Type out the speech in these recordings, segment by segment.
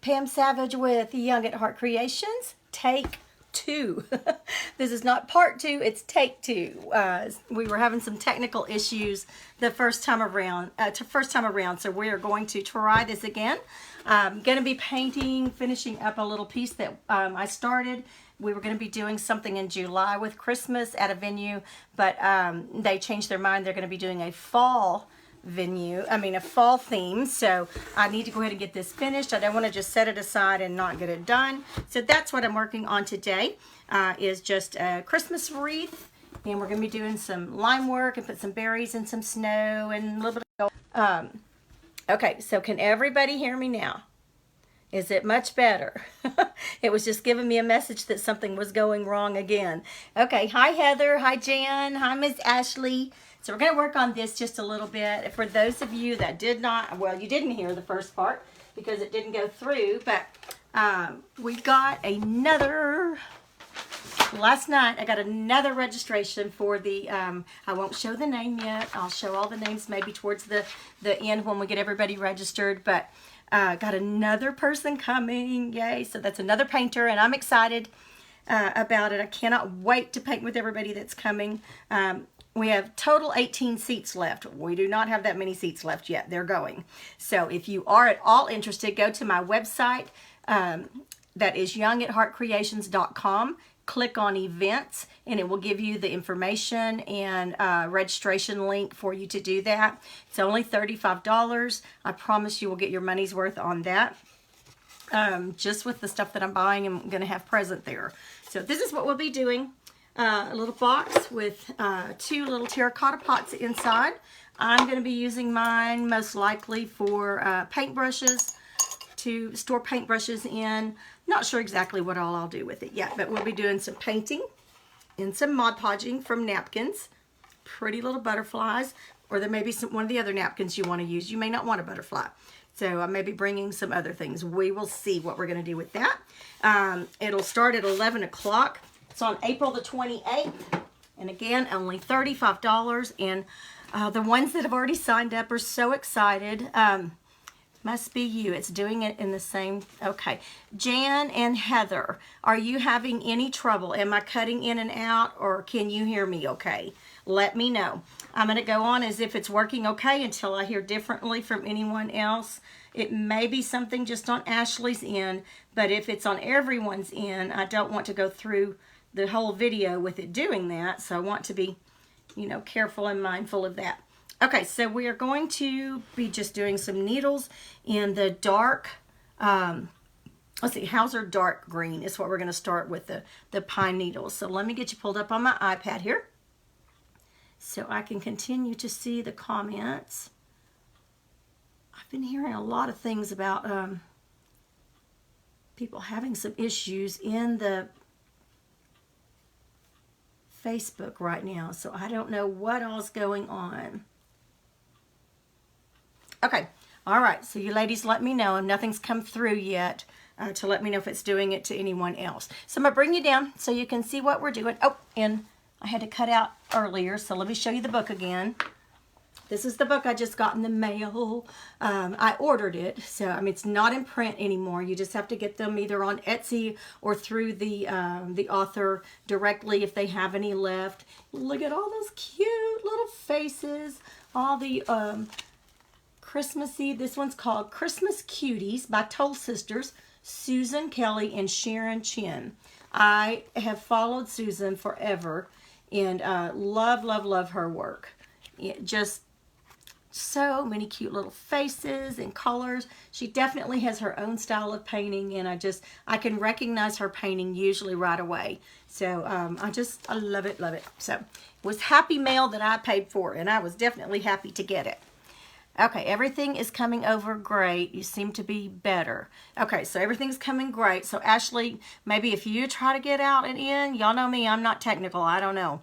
Pam Savage with Young at Heart Creations, take 2. This is not part 2, it's take 2. We were having some technical issues the first time around, so we are going to try this again. I'm going to be finishing up a little piece that I started. We were going to be doing something in July with Christmas at a venue, but they changed their mind. They're going to be doing a fall a fall theme, so I need to go ahead and get this finished. I don't want to just set it aside and not get it done. So that's what I'm working on today, is just a Christmas wreath, and we're going to be doing some lime work and put some berries and some snow and a little bit of okay, so can everybody hear me now? Is it much better? It was just giving me a message that something was going wrong again. Okay, hi Heather, hi Jan, hi Miss Ashley. So we're going to work on this just a little bit. For those of you that did not, well, you didn't hear the first part because it didn't go through, but we got another, last night I got another registration for the, I won't show the name yet. I'll show all the names maybe towards the end when we get everybody registered, but got another person coming, yay. So that's another painter, and I'm excited about it. I cannot wait to paint with everybody that's coming. We have total 18 seats left. We do not have that many seats left yet. They're going. So if you are at all interested, go to my website. That is youngatheartcreations.com. Click on events, and it will give you the information and registration link for you to do that. It's only $35. I promise you will get your money's worth on that. Just with the stuff that I'm buying, I'm going to have present there. So this is what we'll be doing. A little box with 2 little terracotta pots inside. I'm going to be using mine most likely for paintbrushes, to store paintbrushes in. Not sure exactly what all I'll do with it yet, but we'll be doing some painting and some Mod Podging from napkins. Pretty little butterflies, or there may be one of the other napkins you want to use. You may not want a butterfly. So I may be bringing some other things. We will see what we're going to do with that. It'll start at 11 o'clock. It's on April the 28th, and again, only $35, and the ones that have already signed up are so excited. Must be you. It's doing it in the same, okay. Jan and Heather, are you having any trouble? Am I cutting in and out, or can you hear me okay? Let me know. I'm going to go on as if it's working okay until I hear differently from anyone else. It may be something just on Ashley's end, but if it's on everyone's end, I don't want to go through the whole video with it doing that, so I want to be, careful and mindful of that. Okay, so we are going to be just doing some needles in the dark, let's see, Hauser dark green is what we're going to start with, the pine needles. So let me get you pulled up on my iPad here so I can continue to see the comments. I've been hearing a lot of things about people having some issues in the Facebook right now, so I don't know what all's going on. Okay, all right, so you ladies let me know, and nothing's come through yet to let me know if it's doing it to anyone else. So I'm going to bring you down so you can see what we're doing. Oh, and I had to cut out earlier, so let me show you the book again. This is the book I just got in the mail. I ordered it, so it's not in print anymore. You just have to get them either on Etsy or through the author directly if they have any left. Look at all those cute little faces. All the Christmassy. This one's called Christmas Cuties by Toll Sisters, Susan Kelly and Sharon Chin. I have followed Susan forever and love, love, love her work. Just so many cute little faces and colors. She definitely has her own style of painting, and I can recognize her painting usually right away. So I love it, love it. So it was happy mail that I paid for, and I was definitely happy to get it. Okay, everything is coming over great. You seem to be better. Okay, so everything's coming great. So Ashley, maybe if you try to get out and in, y'all know me, I'm not technical. I don't know.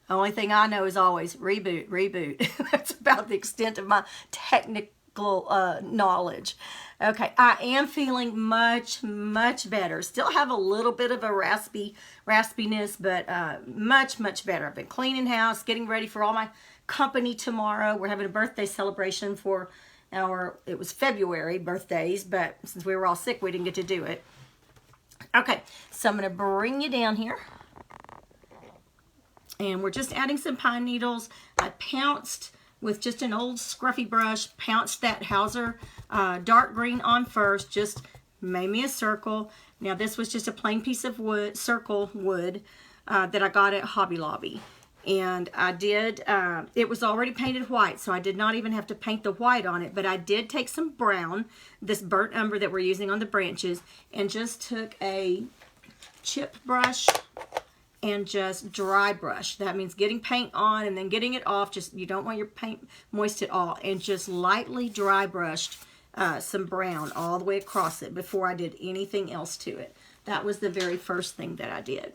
The only thing I know is always reboot, reboot. That's about the extent of my technical knowledge. Okay, I am feeling much, much better. Still have a little bit of a raspiness, but much, much better. I've been cleaning house, getting ready for all my company tomorrow. We're having a birthday celebration for it was February birthdays, but since we were all sick, we didn't get to do it. Okay, so I'm going to bring you down here. And we're just adding some pine needles. I pounced with just an old scruffy brush, pounced that Hauser dark green on first, just made me a circle. Now this was just a plain piece of wood, circle wood, that I got at Hobby Lobby. And I did, it was already painted white, so I did not even have to paint the white on it, but I did take some brown, this burnt umber that we're using on the branches, and just took a chip brush and just dry brush. That means getting paint on and then getting it off. Just, you don't want your paint moist at all. And just lightly dry brushed some brown all the way across it before I did anything else to it. That was the very first thing that I did.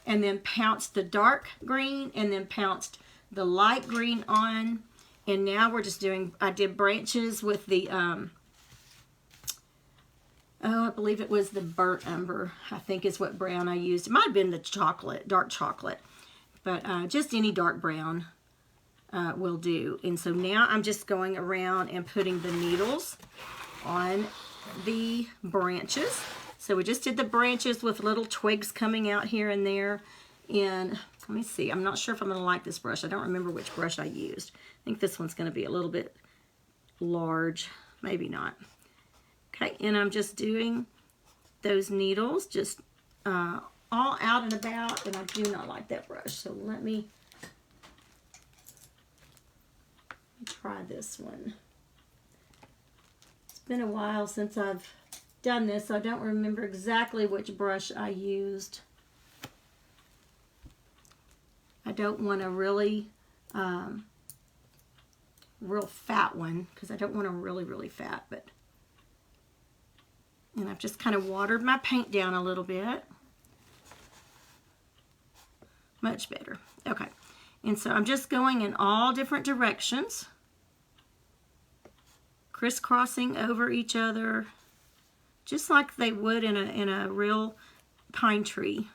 And then pounced the dark green and then pounced the light green on. And now we're just doing, I did branches with the, I believe it was the burnt umber, I think is what brown I used. It might have been the chocolate, dark chocolate, but just any dark brown will do. And so now I'm just going around and putting the needles on the branches. So we just did the branches with little twigs coming out here and there. And let me see, I'm not sure if I'm going to like this brush. I don't remember which brush I used. I think this one's going to be a little bit large, maybe not. Okay, and I'm just doing those needles just all out and about, and I do not like that brush. So let me try this one. It's been a while since I've done this, so I don't remember exactly which brush I used. I don't want a really real fat one, because I don't want a really fat, but and I've just kind of watered my paint down a little bit. Much better. Okay. And so I'm just going in all different directions, crisscrossing over each other, just like they would in a real pine tree.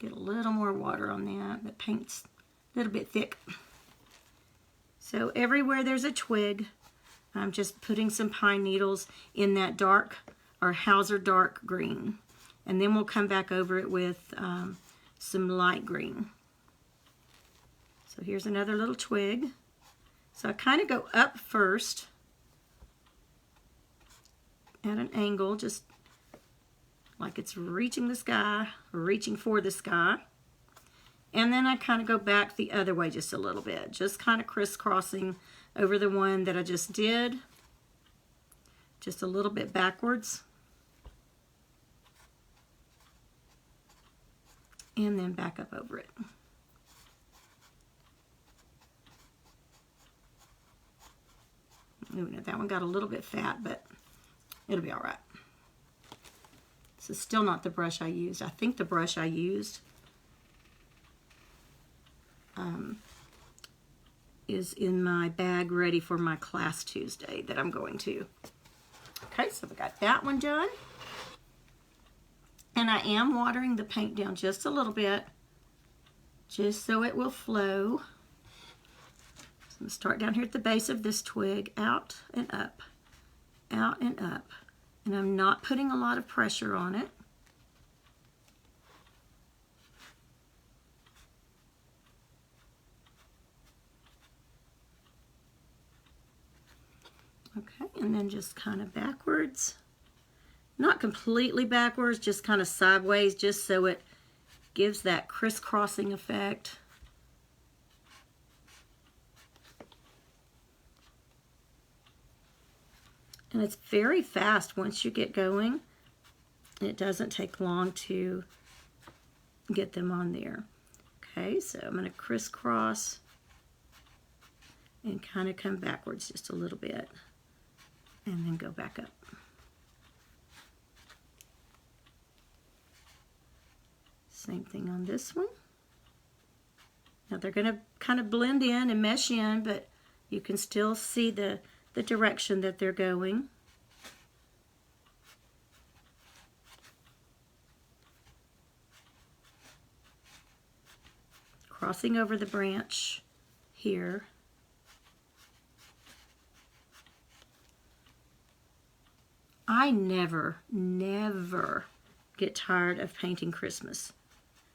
Get a little more water on that. The paint's a little bit thick. So everywhere there's a twig, I'm just putting some pine needles in that dark or Hauser dark green. And then we'll come back over it with some light green. So here's another little twig. So I kind of go up first at an angle, just like it's reaching the sky, or reaching for the sky. And then I kind of go back the other way just a little bit, just kind of crisscrossing over the one that I just did, just a little bit backwards, and then back up over it. Ooh, no, that one got a little bit fat, but it'll be all right. This is still not the brush I used. I think the brush I used is in my bag ready for my class Tuesday that I'm going to. Okay, so we got that one done. And I am watering the paint down just a little bit, just so it will flow. So I'm going to start down here at the base of this twig, out and up, out and up. And I'm not putting a lot of pressure on it. Okay, and then just kind of backwards. Not completely backwards, just kind of sideways, just so it gives that crisscrossing effect. And it's very fast once you get going. It doesn't take long to get them on there. Okay, so I'm going to crisscross and kind of come backwards just a little bit, and then go back up. Same thing on this one. Now they're going to kind of blend in and mesh in, but you can still see the direction that they're going. Crossing over the branch here. I never get tired of painting Christmas.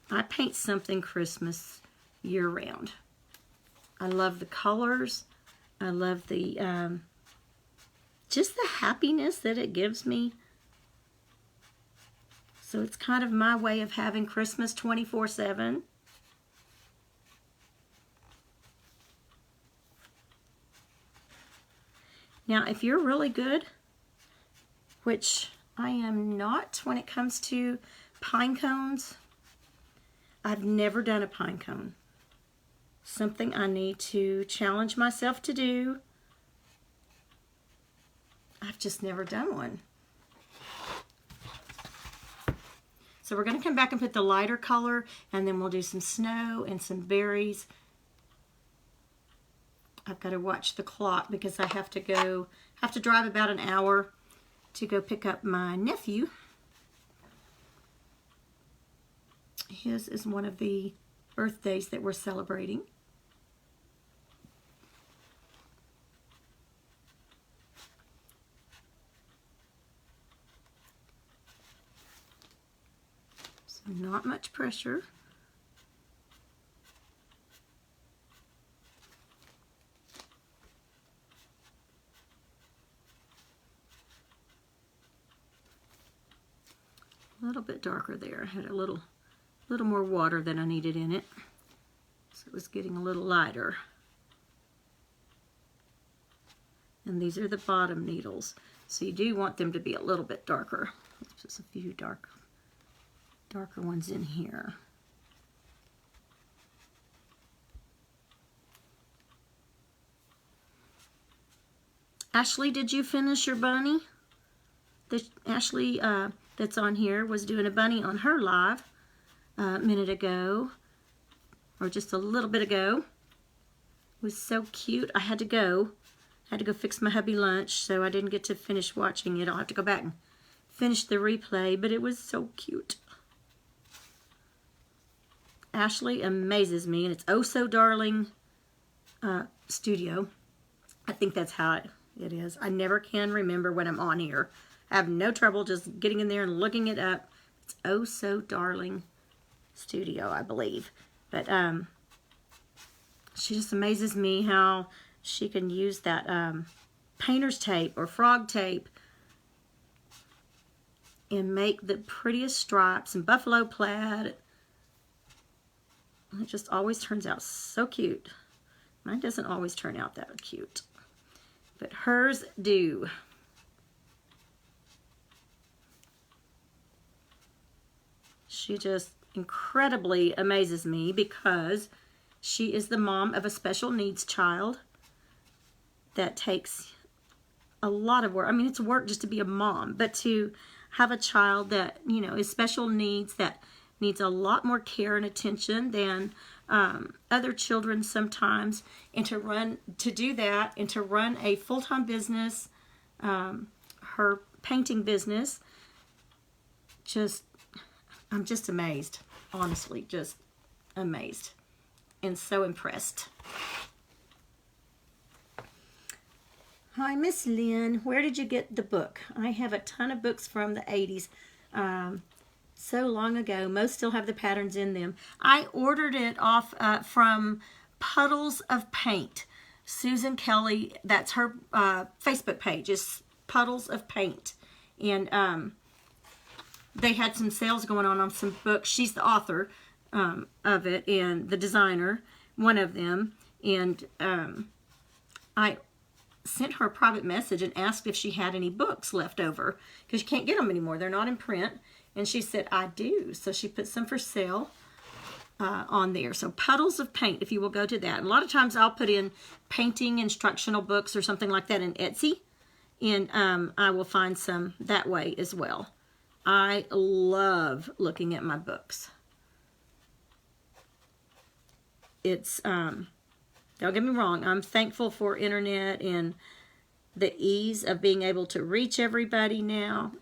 I paint something Christmas year round. I love the colors. I love the just the happiness that it gives me. So it's kind of my way of having Christmas 24/7. Now, if you're really good, which I am not when it comes to pine cones, I've never done a pine cone. Something I need to challenge myself to do. I've just never done one. So we're going to come back and put the lighter color, and then we'll do some snow and some berries. I've got to watch the clock because I have to drive about an hour to go pick up my nephew. His is one of the birthdays that we're celebrating. So not much pressure. A little bit darker there. I had a little more water than I needed in it. So it was getting a little lighter. And these are the bottom needles. So you do want them to be a little bit darker. There's just a few darker ones in here. Ashley, did you finish your bunny? Ashley, that's on here, was doing a bunny on her live a minute ago, or just a little bit ago. It was so cute. I had to go fix my hubby lunch, so I didn't get to finish watching it. I'll have to go back and finish the replay, but it was so cute. Ashley amazes me, and it's Oh So Darling Studio. I think that's how it is. I never can remember when I'm on here. I have no trouble just getting in there and looking it up. It's Oh So Darling Studio, I believe. But she just amazes me how she can use that painter's tape or frog tape and make the prettiest stripes and buffalo plaid. It just always turns out so cute. Mine doesn't always turn out that cute, but hers do. She just incredibly amazes me because she is the mom of a special needs child that takes a lot of work. I mean, it's work just to be a mom, but to have a child that, you know, is special needs, that needs a lot more care and attention than other children sometimes, and to do that and to run a full-time business, her painting business, I'm just amazed, honestly, just amazed and so impressed. Hi, Miss Lynn. Where did you get the book? I have a ton of books from the 80s. So long ago. Most still have the patterns in them. I ordered it off from Puddles of Paint. Susan Kelly, that's her Facebook page, is Puddles of Paint. And they had some sales going on some books. She's the author of it and the designer, one of them. And I sent her a private message and asked if she had any books left over, because you can't get them anymore. They're not in print. And she said, I do. So she put some for sale on there. So Puddles of Paint, if you will go to that. And a lot of times I'll put in painting instructional books or something like that in Etsy. And I will find some that way as well. I love looking at my books. It's, don't get me wrong, I'm thankful for internet and the ease of being able to reach everybody now.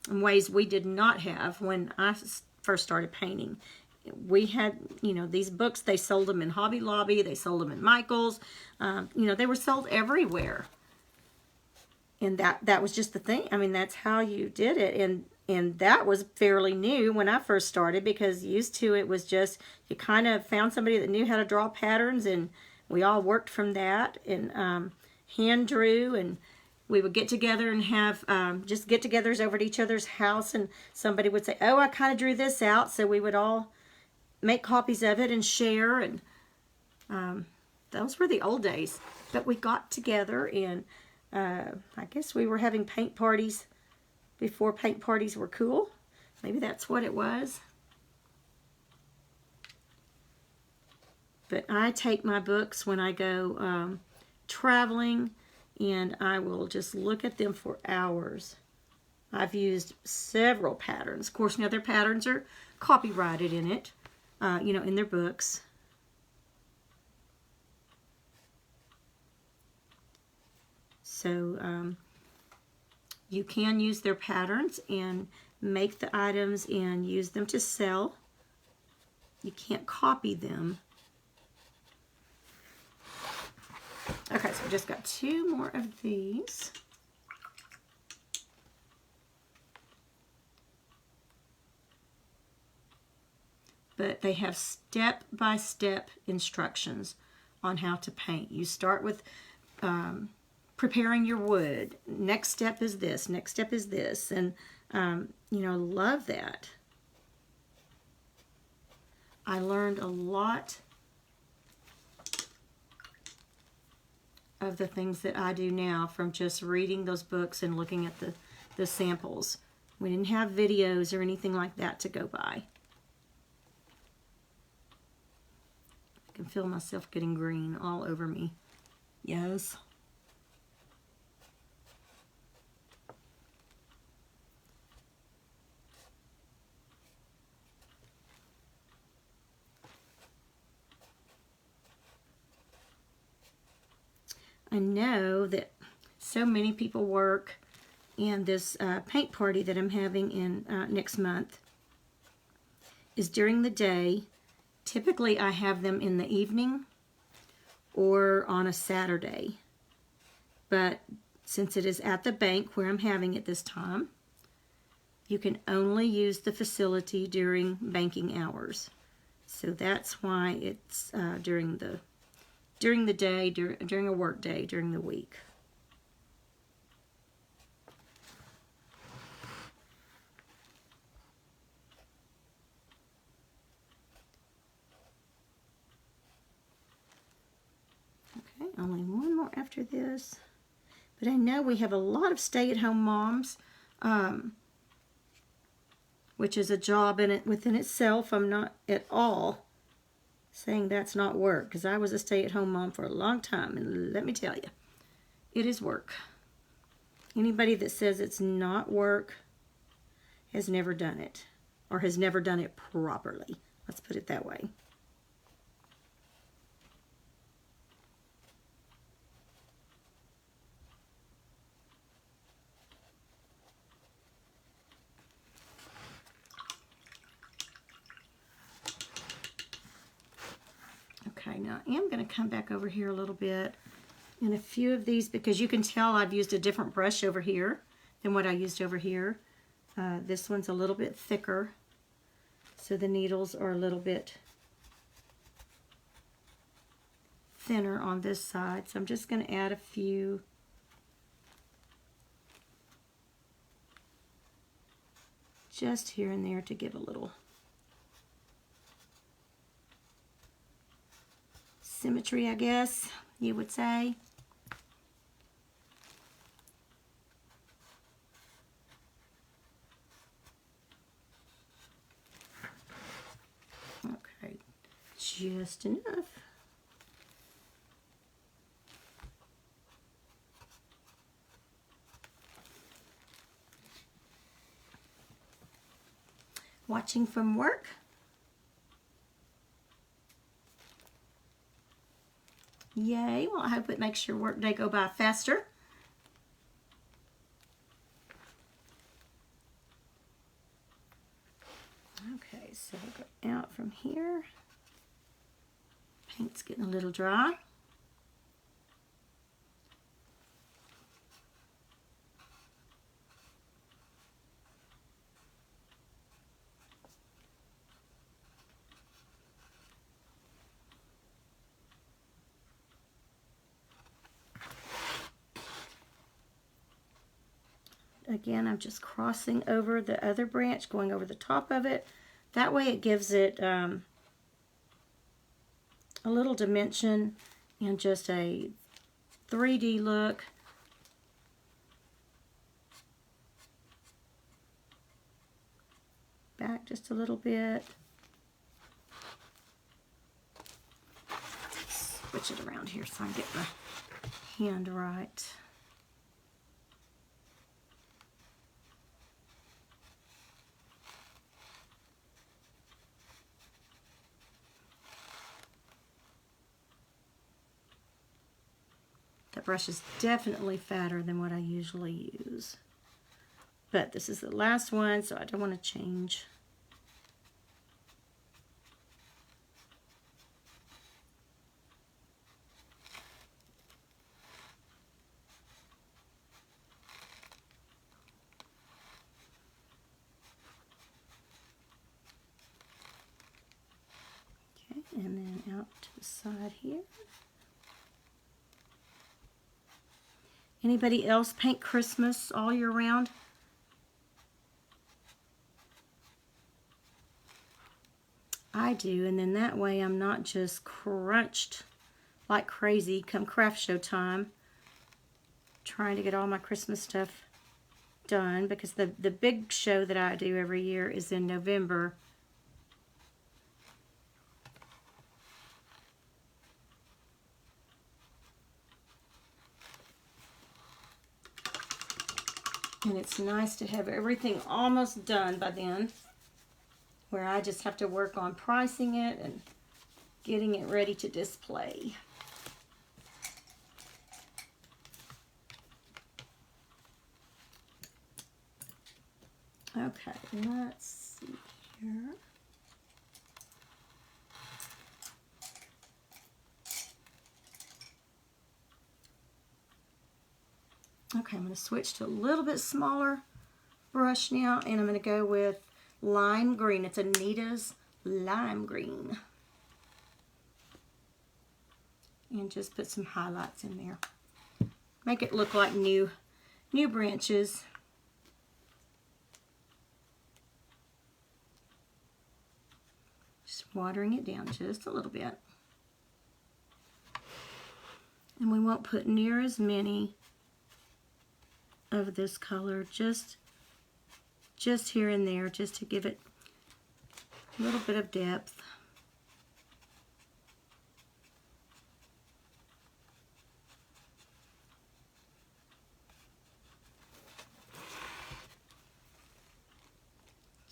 In ways we did not have when I first started painting. We had, you know, these books, they sold them in Hobby Lobby, they sold them in Michael's, you know, they were sold everywhere. And that was just the thing. I mean, that's how you did it. And that was fairly new when I first started, because used to it was just you kind of found somebody that knew how to draw patterns, and we all worked from that, and hand drew, and we would get together and have just get-togethers over at each other's house, and somebody would say, oh, I kind of drew this out, so we would all make copies of it and share, and those were the old days. But we got together, and I guess we were having paint parties before paint parties were cool. Maybe that's what it was. But I take my books when I go traveling, and I will just look at them for hours. I've used several patterns. Of course, now their patterns are copyrighted in it, you know, in their books. So you can use their patterns and make the items and use them to sell. You can't copy them. Okay, so we just got 2 more of these. But they have step-by-step instructions on how to paint. You start with preparing your wood. Next step is this. Next step is this. And, you know, love that. I learned a lot of the things that I do now from just reading those books and looking at the samples. We didn't have videos or anything like that to go by. I can feel myself getting green all over me. Yes. I know that so many people work, and this paint party that I'm having in next month is during the day. Typically I have them in the evening or on a Saturday, but since it is at the bank where I'm having it this time, you can only use the facility during banking hours. So that's why it's during the day, during a work day, during the week. Okay, only 1 more after this. But I know we have a lot of stay-at-home moms, which is a job within itself. I'm not at all saying that's not work, because I was a stay-at-home mom for a long time, and let me tell you, it is work. Anybody that says it's not work has never done it, or has never done it properly. Let's put it that way. Okay, now I am going to come back over here a little bit in a few of these, because you can tell I've used a different brush over here than what I used over here. This one's a little bit thicker, so the needles are a little bit thinner on this side. So I'm just going to add a few. Just here and there to give a little symmetry, I guess you would say. Okay, just enough. Watching from work. Yay, well I hope it makes your work day go by faster. Okay, so we'll go out from here. Paint's getting a little dry. again, I'm just crossing over the other branch, going over the top of it. That way it gives it a little dimension and just a 3D look. Back just a little bit. Switch it around here so I can get the hand right. That brush is definitely fatter than what I usually use. But this is the last one, so I don't want to change. Okay, and then out to the side here. Anybody else paint Christmas all year round? I do, and then that way I'm not just crunched like crazy come craft show time trying to get all my Christmas stuff done, because the big show that I do every year is in November. And it's nice to have everything almost done by then, where I just have to work on pricing it and getting it ready to display. Okay, let's see here. Okay, I'm going to switch to a little bit smaller brush now, and I'm going to go with lime green. It's Anita's lime green. And just put some highlights in there. Make it look like new branches. Just watering it down just a little bit. And we won't put near as many of this color, just here and there, just to give it a little bit of depth.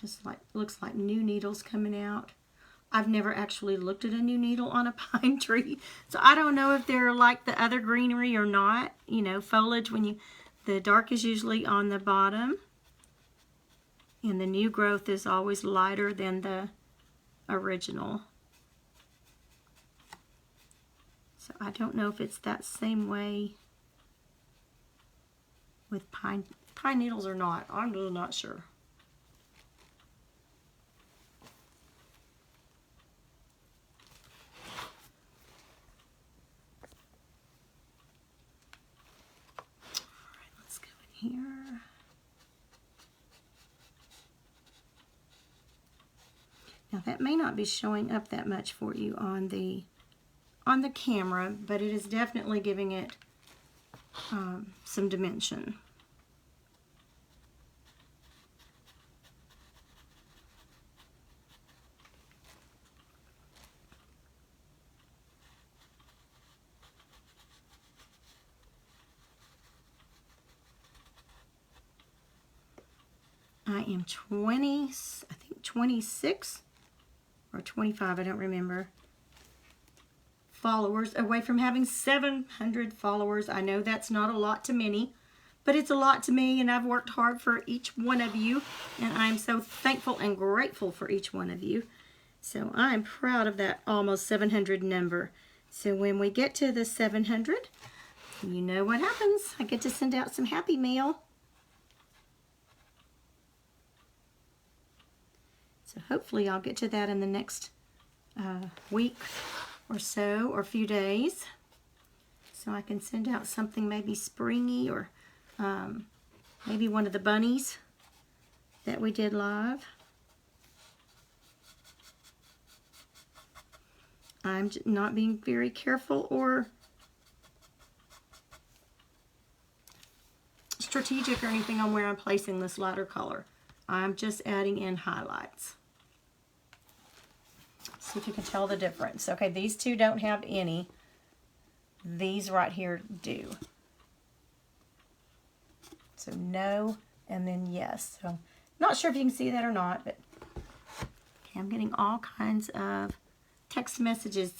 Just like, looks like new needles coming out. I've never actually looked at a new needle on a pine tree, so I don't know if they're like the other greenery or not. You know, foliage, the dark is usually on the bottom, and the new growth is always lighter than the original. So I don't know if it's that same way with pine needles or not. I'm really not sure. Here. Now that may not be showing up that much for you on the camera, but it is definitely giving it some dimension. I am 26 or 25, I don't remember, followers away from having 700 followers. I know that's not a lot to many, but it's a lot to me, and I've worked hard for each one of you, and I'm so thankful and grateful for each one of you. So I'm proud of that almost 700 number. So when we get to the 700, you know what happens. I get to send out some happy mail. So hopefully I'll get to that in the next week or so, or a few days. So I can send out something maybe springy or maybe one of the bunnies that we did live. I'm not being very careful or strategic or anything on where I'm placing this lighter color. I'm just adding in highlights. See if you can tell the difference. Okay, these two don't have any. These right here do. So no, and then yes. So not sure if you can see that or not, but okay, I'm getting all kinds of text messages.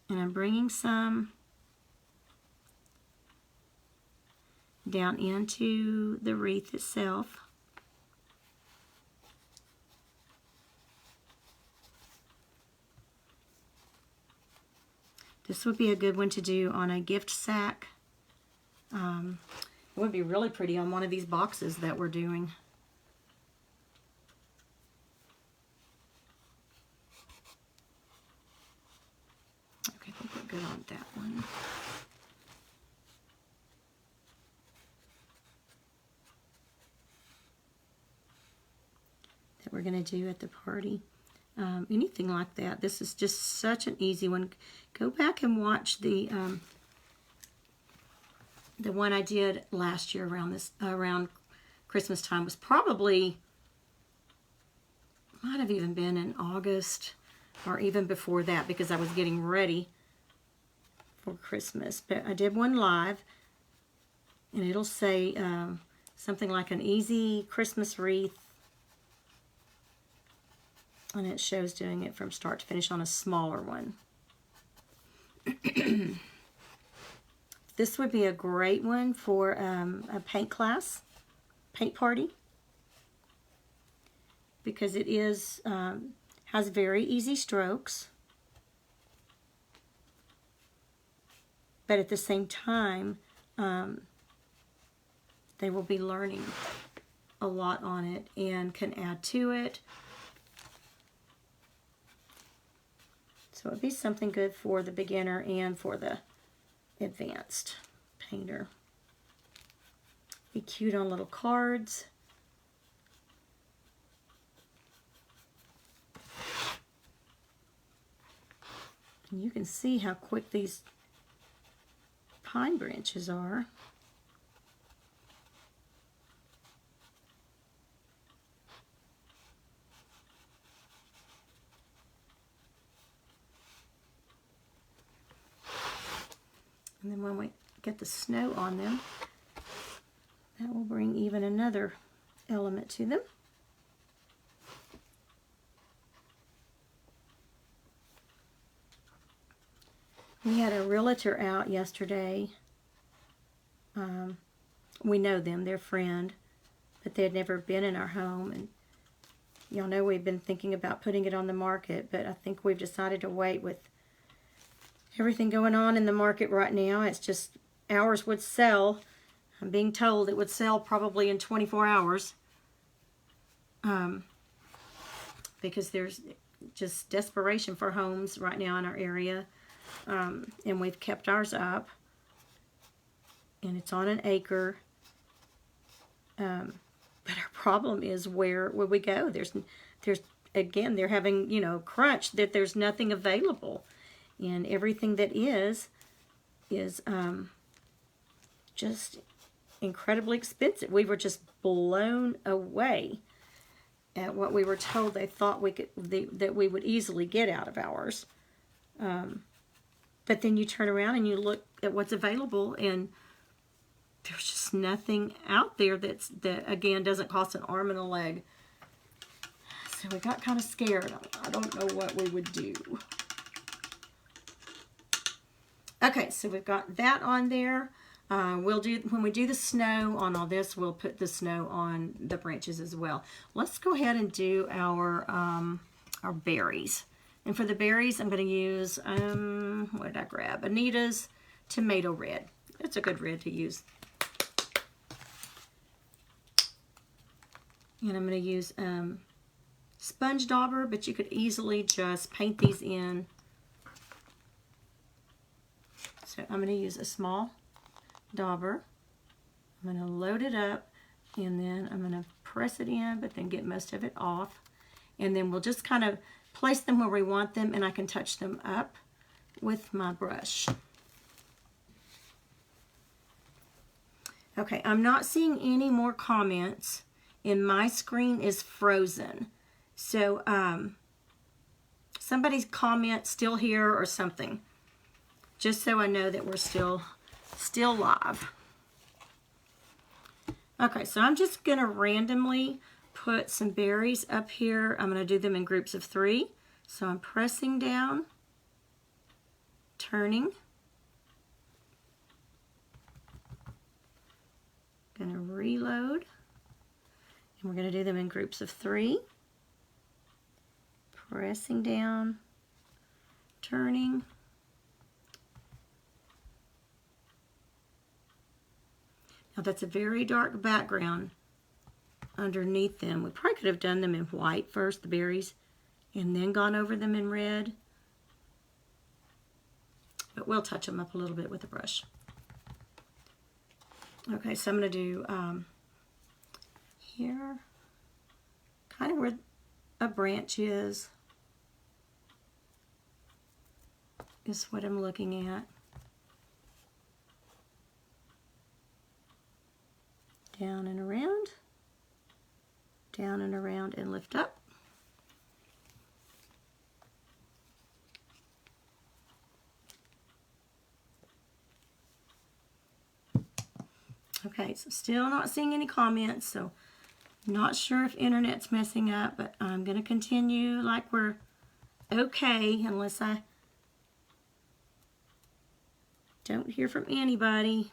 And I'm bringing some down into the wreath itself. This would be a good one to do on a gift sack. It would be really pretty on one of these boxes that we're doing. Okay, I think we're good on that one. That we're going to do at the party. Anything like that. This is just such an easy one. Go back and watch the one I did last year around Christmas time. Was probably, might have even been in August or even before that, because I was getting ready for Christmas. But I did one live, and it'll say something like an easy Christmas wreath. And it shows doing it from start to finish on a smaller one. This would be a great one for a paint class, paint party, because it is has very easy strokes, but at the same time, they will be learning a lot on it and can add to it. So it would be something good for the beginner and for the advanced painter. Be cute on little cards. And you can see how quick these pine branches are. And then when we get the snow on them, that will bring even another element to them. We had a realtor out yesterday. We know them, their friend, but they had never been in our home. And y'all know we've been thinking about putting it on the market, but I think we've decided to wait with everything going on in the market right now. It's just, ours would sell. I'm being told it would sell probably in 24 hours. Because there's just desperation for homes right now in our area. And we've kept ours up. And it's on an acre. But our problem is, where would we go? There's again, they're having, crunch that there's nothing available. And everything that is just incredibly expensive. We were just blown away at what we were told they thought that we would easily get out of ours. But then you turn around and you look at what's available, and there's just nothing out there that again doesn't cost an arm and a leg. So we got kind of scared. I don't know what we would do. Okay, so we've got that on there. We'll do, when we do the snow on all this, we'll put the snow on the branches as well. Let's go ahead and do our berries. And for the berries, I'm going to use, what did I grab? Anita's Tomato Red. It's a good red to use. And I'm going to use sponge dauber, but you could easily just paint these in. So I'm going to use a small dauber. I'm going to load it up, and then I'm going to press it in, but then get most of it off. And then we'll just kind of place them where we want them, and I can touch them up with my brush. Okay, I'm not seeing any more comments, and my screen is frozen. So somebody's comment still here or something, just so I know that we're still live. Okay, so I'm just going to randomly put some berries up here. I'm going to do them in groups of 3. So I'm pressing down, turning. Going to reload. And we're going to do them in groups of 3. Pressing down, turning. Now that's a very dark background underneath them. We probably could have done them in white first, the berries, and then gone over them in red. But we'll touch them up a little bit with a brush. Okay, so I'm going to do here, kind of where a branch is what I'm looking at. Down and around, and lift up. Okay, so still not seeing any comments, so not sure if internet's messing up, but I'm going to continue like we're okay unless I don't hear from anybody.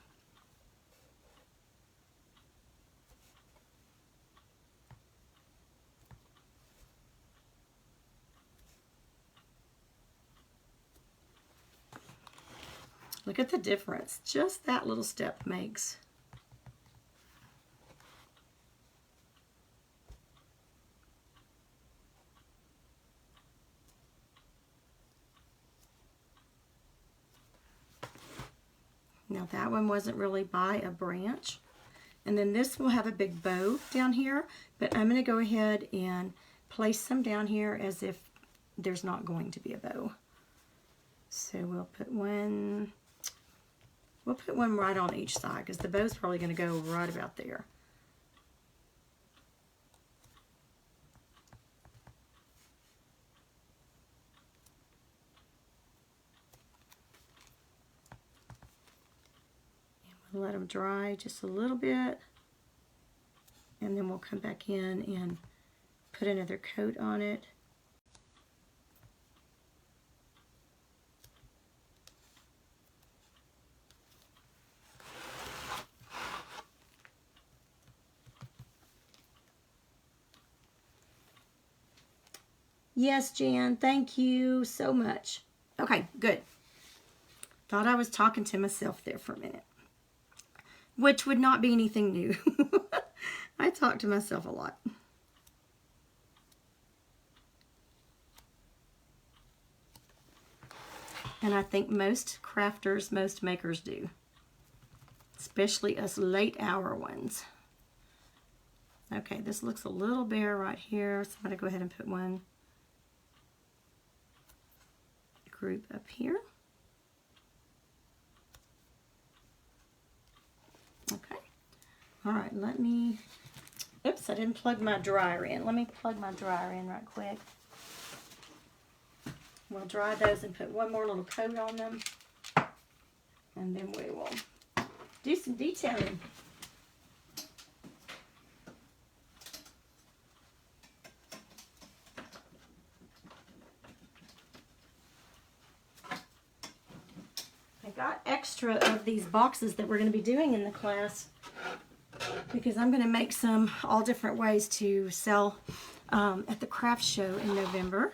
Look at the difference just that little step makes. Now that one wasn't really by a branch. And then this will have a big bow down here, but I'm going to go ahead and place some down here as if there's not going to be a bow. So we'll put one right on each side because the bow's probably going to go right about there. Let them dry just a little bit, and then we'll come back in and put another coat on it. Yes, Jan, thank you so much. Okay, good. Thought I was talking to myself there for a minute, which would not be anything new. I talk to myself a lot. And I think most crafters, most makers do, especially us late hour ones. Okay, this looks a little bare right here, so I'm going to go ahead and put one group up here. Okay. All right, let me, oops, I didn't plug my dryer in. Let me plug my dryer in right quick. We'll dry those and put one more little coat on them. And then we will do some detailing. I got extra of these boxes that we're going to be doing in the class because I'm going to make some all different ways to sell at the craft show in November.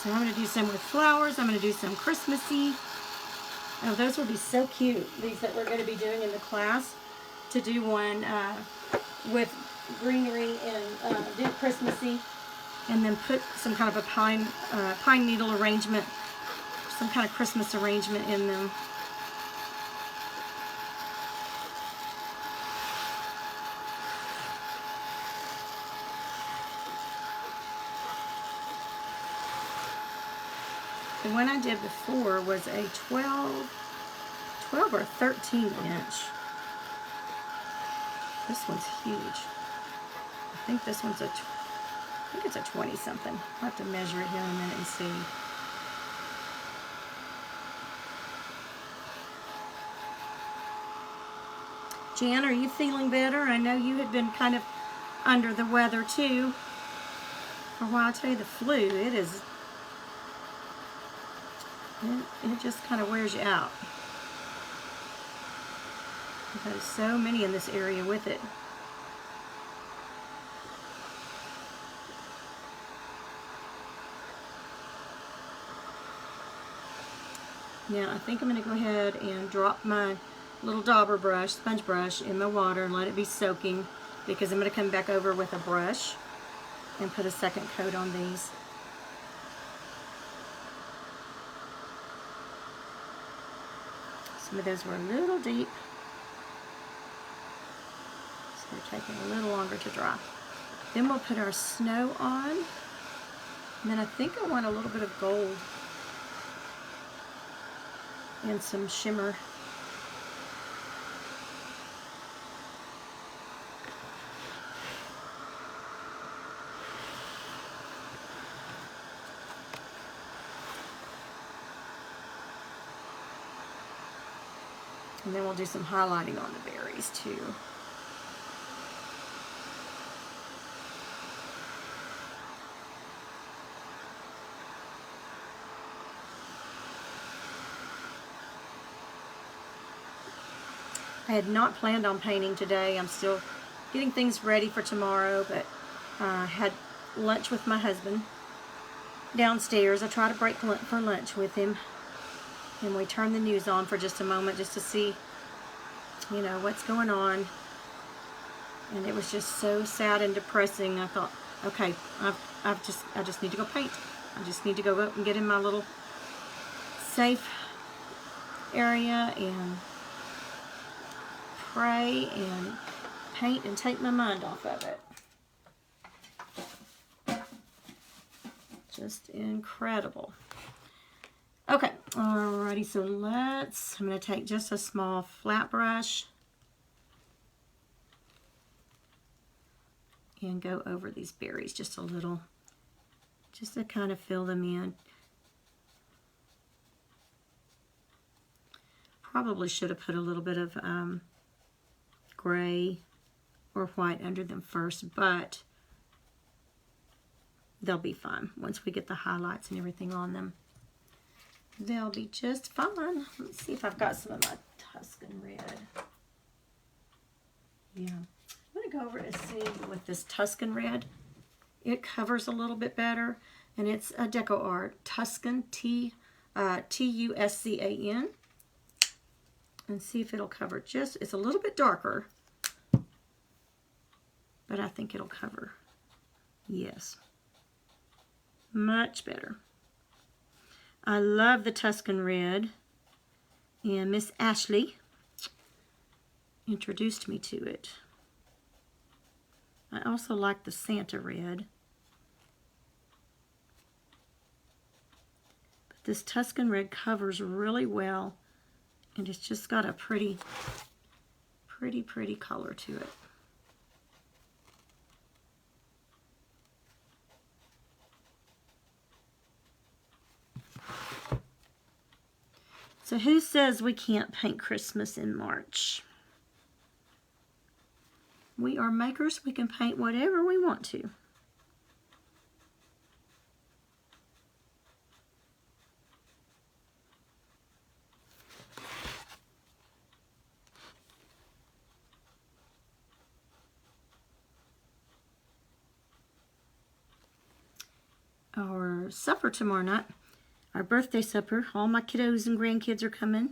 So I'm going to do some with flowers. I'm going to do some Christmassy. Oh, those will be so cute, these that we're going to be doing in the class. To do one with greenery and do Christmassy. and then put some kind of a pine needle arrangement, some kind of Christmas arrangement in them. The one I did before was a 12 or 13 inch. This one's huge. I think this one's I think it's a 20 something. I'll have to measure it here in a minute and see. Jan, are you feeling better? I know you had been kind of under the weather too. For a while, I tell you, the flu, it just kind of wears you out. There's so many in this area with it. Now I think I'm going to go ahead and drop my little dauber brush, sponge brush, in my water and let it be soaking, because I'm going to come back over with a brush and put a second coat on these. Some of those were a little deep, so they're taking a little longer to dry. Then we'll put our snow on, and then I think I want a little bit of gold and some shimmer. And then we'll do some highlighting on the berries too. I had not planned on painting today. I'm still getting things ready for tomorrow, but I had lunch with my husband downstairs. I try to break for lunch with him, and we turned the news on for just a moment just to see, you know, what's going on. And it was just so sad and depressing. I thought, okay, I just need to go paint. I just need to go up and get in my little safe area and pray and paint and take my mind off of it. Just incredible. Okay, alrighty, so I'm going to take just a small flat brush and go over these berries just a little, just to kind of fill them in. Probably should have put a little bit of gray or white under them first, but they'll be fine once we get the highlights and everything on them. They'll be just fine. Let's see if I've got some of my Tuscan red. Yeah, I'm going to go over and see with this Tuscan red. It covers a little bit better, and it's a Deco Art Tuscan, T-U-S-C-A-N. And see if it'll cover just, it's a little bit darker, but I think it'll cover. Yes. Much better. I love the Tuscan red, and Miss Ashley introduced me to it. I also like the Santa red. But this Tuscan red covers really well, and it's just got a pretty color to it. So who says we can't paint Christmas in March? We are makers. We can paint whatever we want to. Our supper tomorrow night, our birthday supper, all my kiddos and grandkids are coming.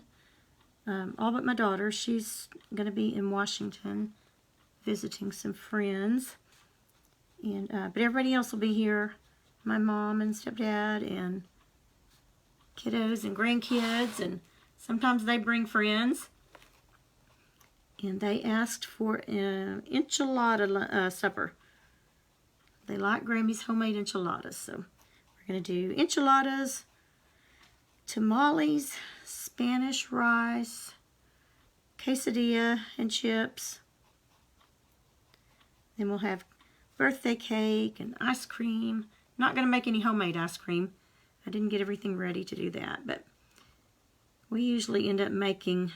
All but my daughter. She's going to be in Washington visiting some friends. And but everybody else will be here. my mom and stepdad and kiddos and grandkids, and sometimes they bring friends. And they asked for an enchilada supper. They like Grammy's homemade enchiladas, so we're going to do enchiladas, tamales, Spanish rice, quesadilla and chips. Then we'll have birthday cake and ice cream. Not going to make any homemade ice cream. I didn't get everything ready to do that, but we usually end up making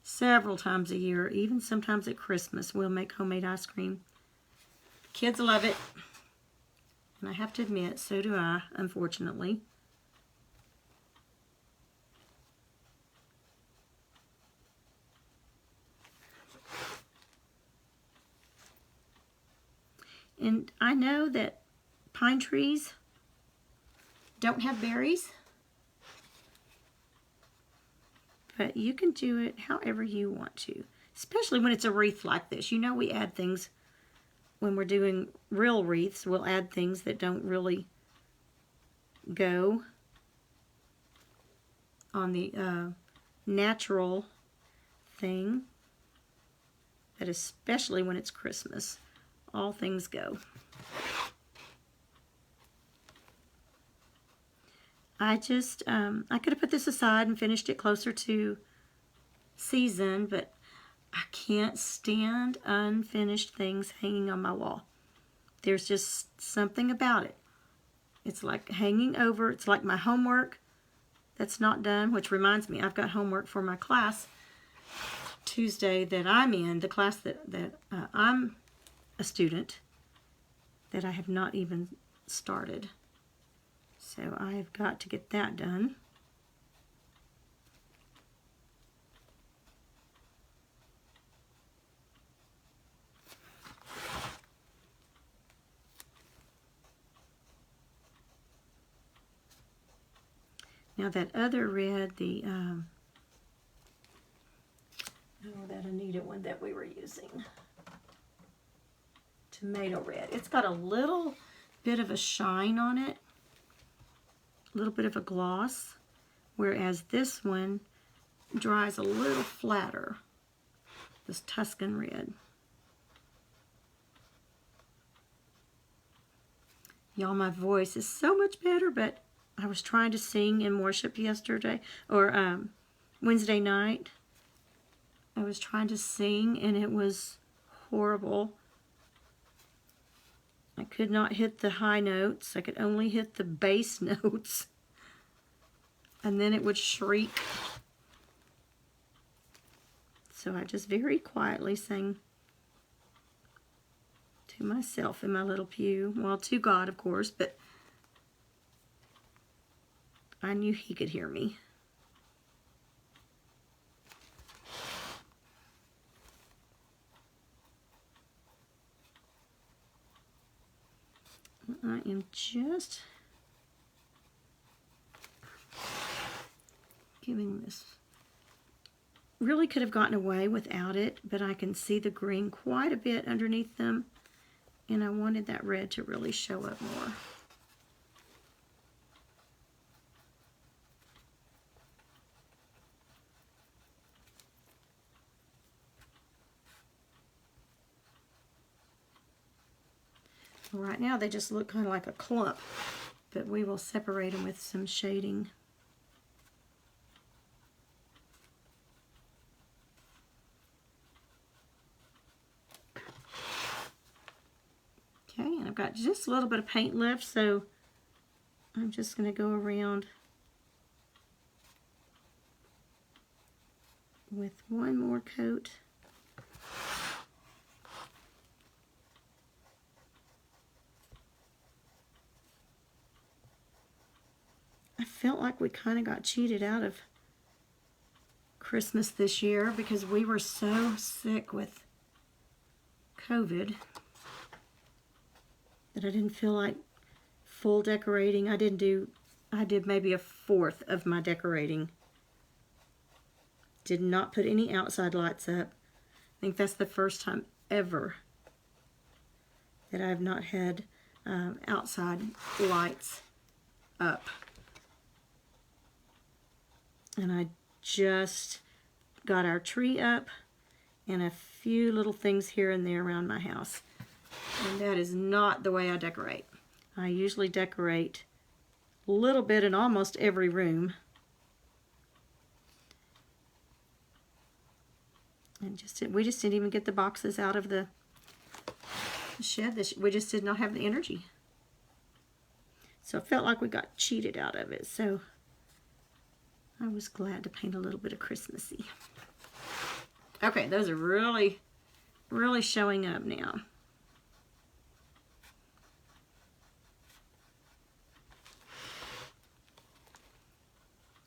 several times a year, even sometimes at Christmas, we'll make homemade ice cream. Kids love it, and I have to admit, so do I, unfortunately. And I know that pine trees don't have berries, but you can do it however you want to, especially when it's a wreath like this. You know, we add things when we're doing real wreaths. We'll add things that don't really go on the natural thing, but especially when it's Christmas, all things go. I could have put this aside and finished it closer to season, but I can't stand unfinished things hanging on my wall. There's just something about it. It's like hanging over. It's like my homework that's not done, which reminds me, I've got homework for my class Tuesday that I'm in, the class that I'm a student, that I have not even started. So I've got to get that done. Now that other red, the that Anita one that we were using, tomato red, it's got a little bit of a shine on it, a little bit of a gloss, whereas this one dries a little flatter, this Tuscan red. Y'all, my voice is so much better, but I was trying to sing in worship yesterday, or Wednesday night. I was trying to sing, and it was horrible. I could not hit the high notes. I could only hit the bass notes. And then it would shriek. So I just very quietly sang to myself in my little pew. Well, to God, of course, but I knew He could hear me. I am just giving this. Really could have gotten away without it, but I can see the green quite a bit underneath them, and I wanted that red to really show up more. Right now they just look kind of like a clump, but we will separate them with some shading. Okay, and I've got just a little bit of paint left, so I'm just going to go around with one more coat. I felt like we kind of got cheated out of Christmas this year because we were so sick with COVID that I didn't feel like full decorating. I did maybe a fourth of my decorating. Did not put any outside lights up. I think that's the first time ever that I have not had outside lights up. And I just got our tree up and a few little things here and there around my house. And that is not the way I decorate. I usually decorate a little bit in almost every room. And we just didn't even get the boxes out of the shed. We just did not have the energy. So I felt like we got cheated out of it. So I was glad to paint a little bit of Christmassy. Okay, those are really, really showing up now.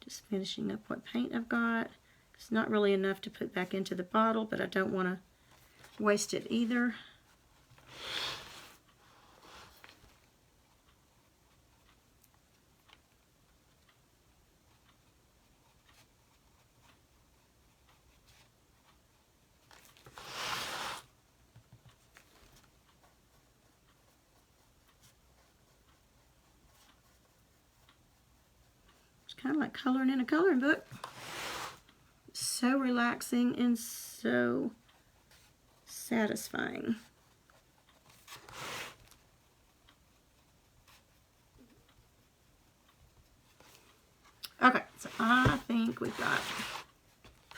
Just finishing up what paint I've got. It's not really enough to put back into the bottle, but I don't want to waste it either. Kind of like coloring in a coloring book. So relaxing and so satisfying. Okay, so I think we've got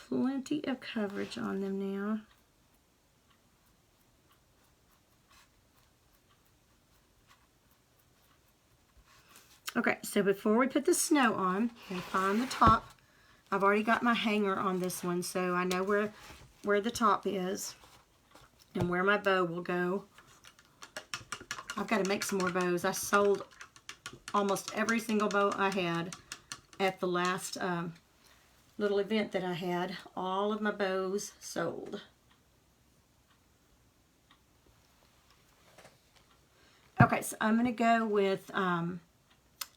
plenty of coverage on them now. Okay, so before we put the snow on, we find the top. I've already got my hanger on this one, so I know where the top is and where my bow will go. I've got to make some more bows. I sold almost every single bow I had at the last little event that I had. All of my bows sold. Okay, so I'm going to go with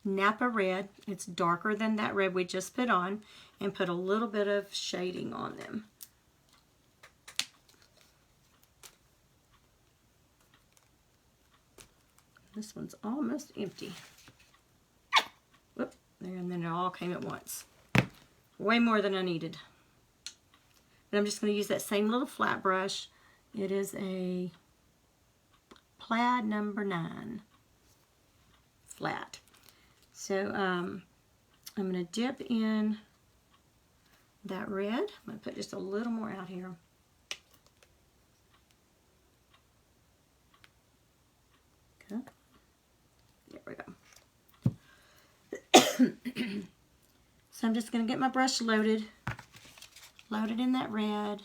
Napa Red. It's darker than that red we just put on, and put a little bit of shading on them. This one's almost empty. Whoop, there, and then it all came at once. Way more than I needed. But I'm just going to use that same little flat brush. It is a Plaid number 9 flat. So I'm going to dip in that red. I'm going to put just a little more out here. Okay. There we go. So I'm just going to get my brush loaded in that red.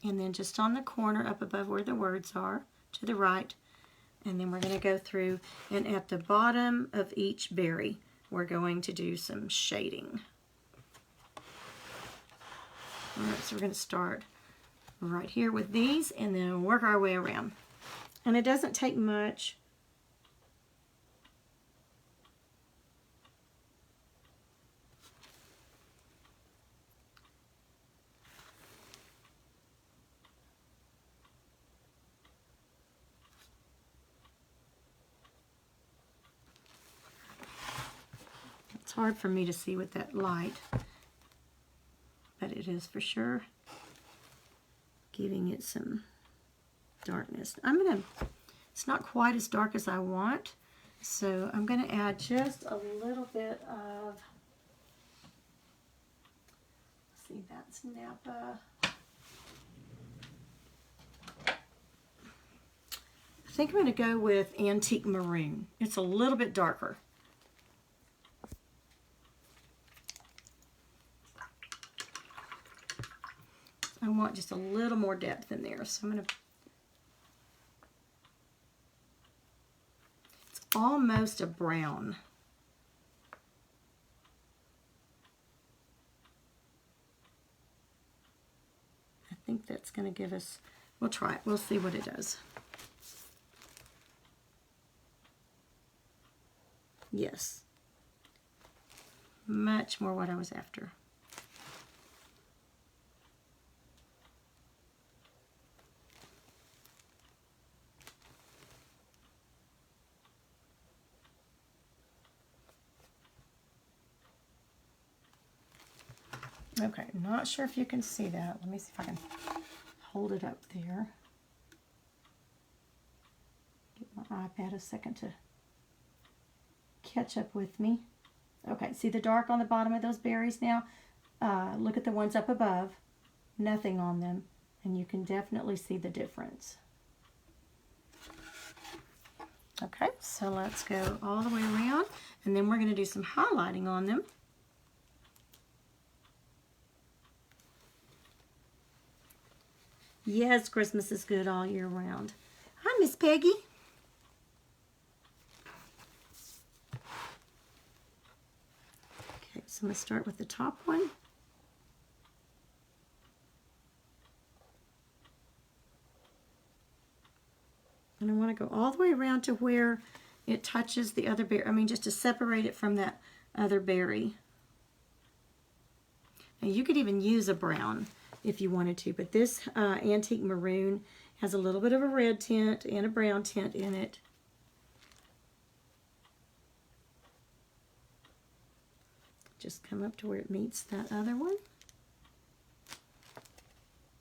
And then just on the corner up above where the words are, to the right. And then we're going to go through, and at the bottom of each berry, we're going to do some shading. All right, so we're going to start right here with these, and then work our way around. And it doesn't take much. It's hard for me to see with that light, but it is for sure giving it some darkness. It's not quite as dark as I want, so I'm going to add just a little bit of, let's see, that's Napa. I think I'm going to go with Antique Maroon. It's a little bit darker. I want just a little more depth in there, so I'm going to, it's almost a brown. I think that's going to give us, we'll try it, we'll see what it does. Yes, much more what I was after. Okay, not sure if you can see that. Let me see if I can hold it up there. Give my iPad a second to catch up with me. Okay, see the dark on the bottom of those berries now? Look at the ones up above. Nothing on them. And you can definitely see the difference. Okay, so let's go all the way around. And then we're going to do some highlighting on them. Yes, Christmas is good all year round. Hi, Miss Peggy. Okay, so I'm going to start with the top one. And I want to go all the way around to where it touches the other berry. I mean, just to separate it from that other berry. And you could even use a brown if you wanted to, but this antique maroon has a little bit of a red tint and a brown tint in it. Just come up to where it meets that other one.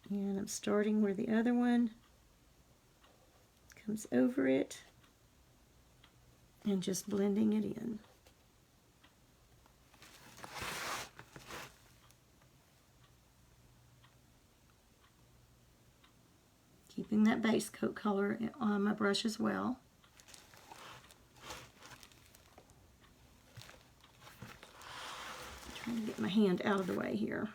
And I'm starting where the other one comes over it and just blending it in. Keeping that base coat color on my brush as well. I'm trying to get my hand out of the way here.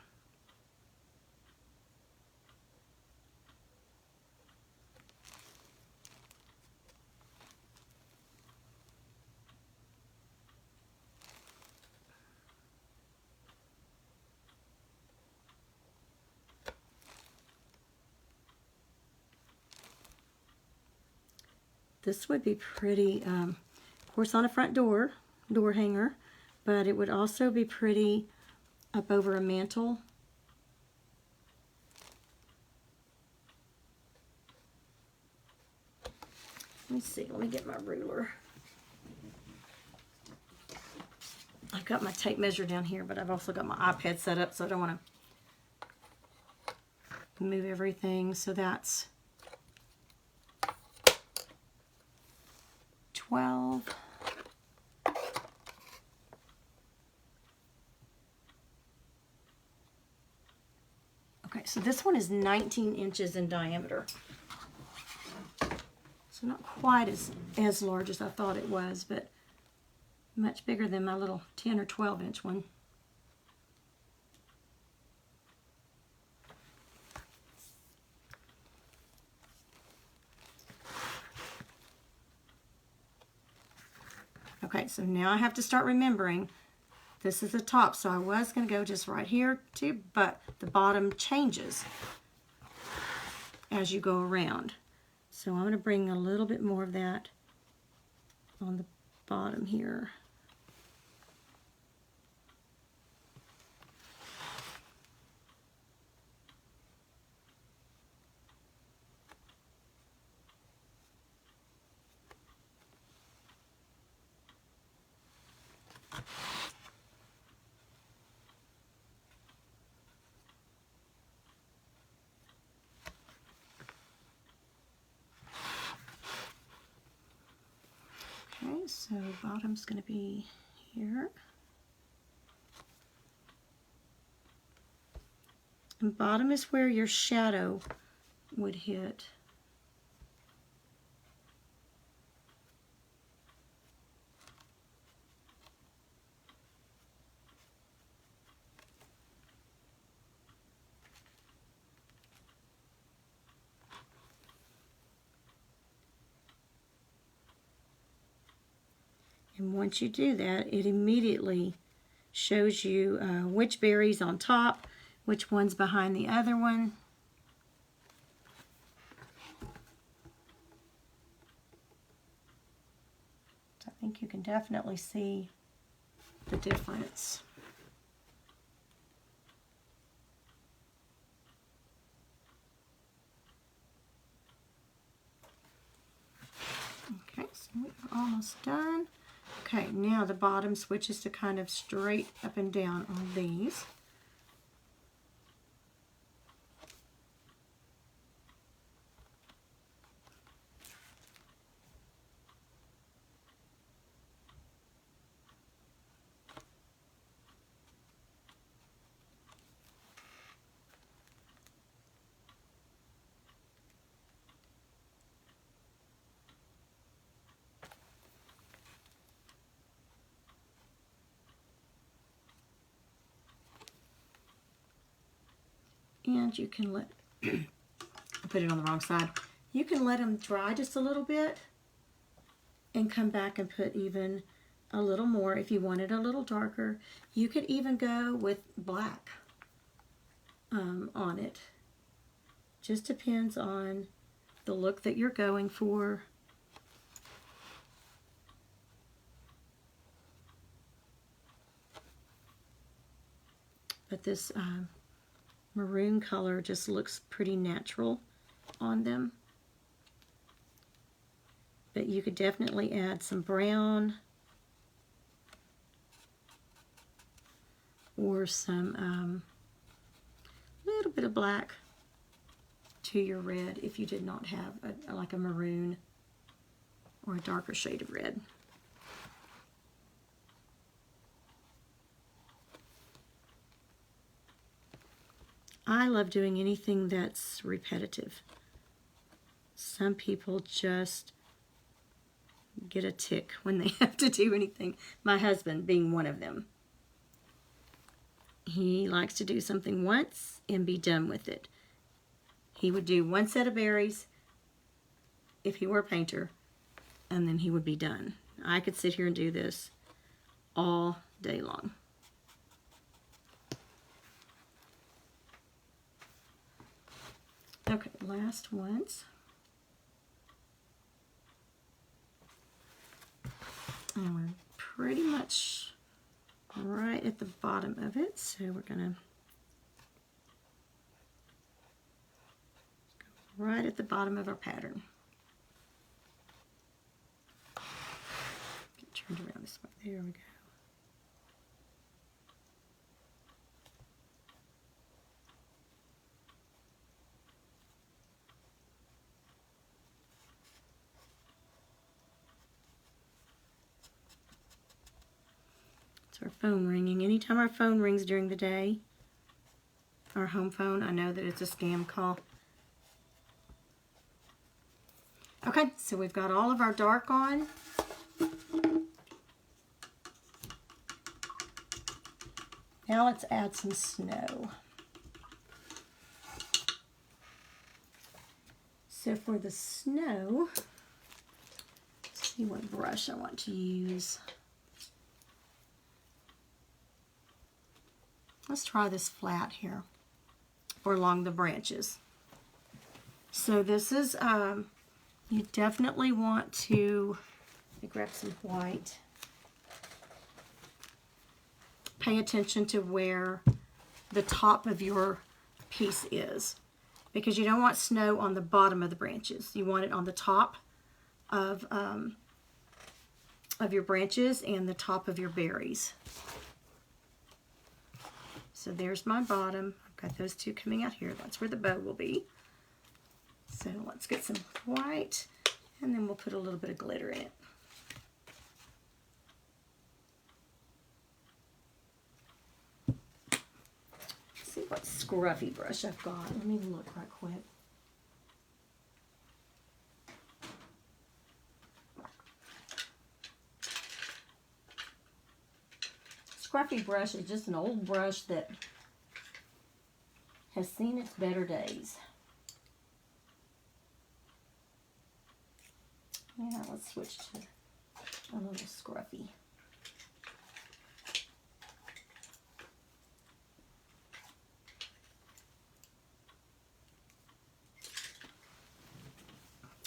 This would be pretty, of course, on a front door hanger, but it would also be pretty up over a mantle. Let me see, let me get my ruler. I've got my tape measure down here, but I've also got my iPad set up, so I don't want to move everything. So that's 12. Okay, so this one is 19 inches in diameter. So not quite as large as I thought it was, but much bigger than my little 10 or 12 inch one. Okay, so now I have to start remembering this is the top, so I was going to go just right here too, but the bottom changes as you go around. So I'm going to bring a little bit more of that on the bottom here. Okay, so bottom's going to be here. And bottom is where your shadow would hit. And once you do that, it immediately shows you which berry's on top, which one's behind the other one. So I think you can definitely see the difference. Okay, so we're almost done. Okay, now the bottom switches to kind of straight up and down on these. And you can let, I put it on the wrong side. You can let them dry just a little bit and come back and put even a little more if you want it a little darker. You could even go with black on it. Just depends on the look that you're going for. But this maroon color just looks pretty natural on them. But you could definitely add some brown or some little bit of black to your red if you did not have like a maroon or a darker shade of red. I love doing anything that's repetitive. Some people just get a tick when they have to do anything. My husband being one of them. He likes to do something once and be done with it. He would do one set of berries if he were a painter, and then he would be done. I could sit here and do this all day long. Okay, last ones. And we're pretty much right at the bottom of it, so we're gonna go right at the bottom of our pattern. Get turned around this way. There we go. It's our phone ringing. Anytime our phone rings during the day, our home phone, I know that it's a scam call. Okay, so we've got all of our dark on. Now let's add some snow. So for the snow, let's see what brush I want to use. Let's try this flat here, or along the branches. So this is, you definitely want to, let me grab some white. Pay attention to where the top of your piece is, because you don't want snow on the bottom of the branches. You want it on the top of your branches and the top of your berries. So there's my bottom. I've got those two coming out here. That's where the bow will be. So let's get some white, and then we'll put a little bit of glitter in it. Let's see what scruffy brush I've got. Let me look right quick. Scruffy brush is just an old brush that has seen its better days. Yeah, let's switch to a little scruffy.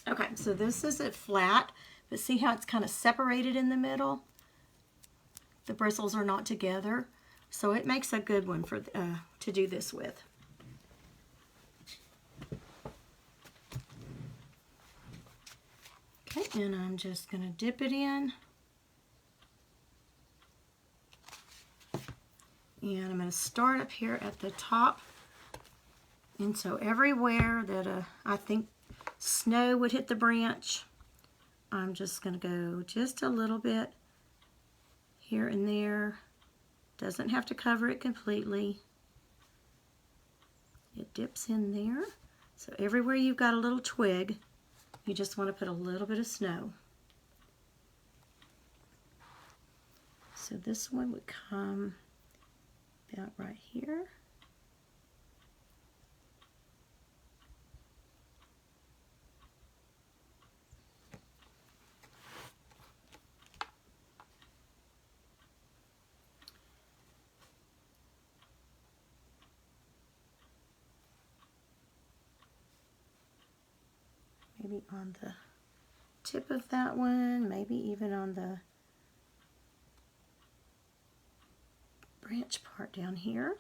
Okay, so this is it flat, but see how it's kind of separated in the middle? The bristles are not together, so it makes a good one for to do this with. Okay, and I'm just going to dip it in. And I'm going to start up here at the top. And so everywhere that I think snow would hit the branch, I'm just going to go just a little bit here and there. Doesn't have to cover it completely. It dips in there. So everywhere you've got a little twig, you just want to put a little bit of snow. So this one would come about right here. maybe on the tip of that one, maybe even on the branch part down here.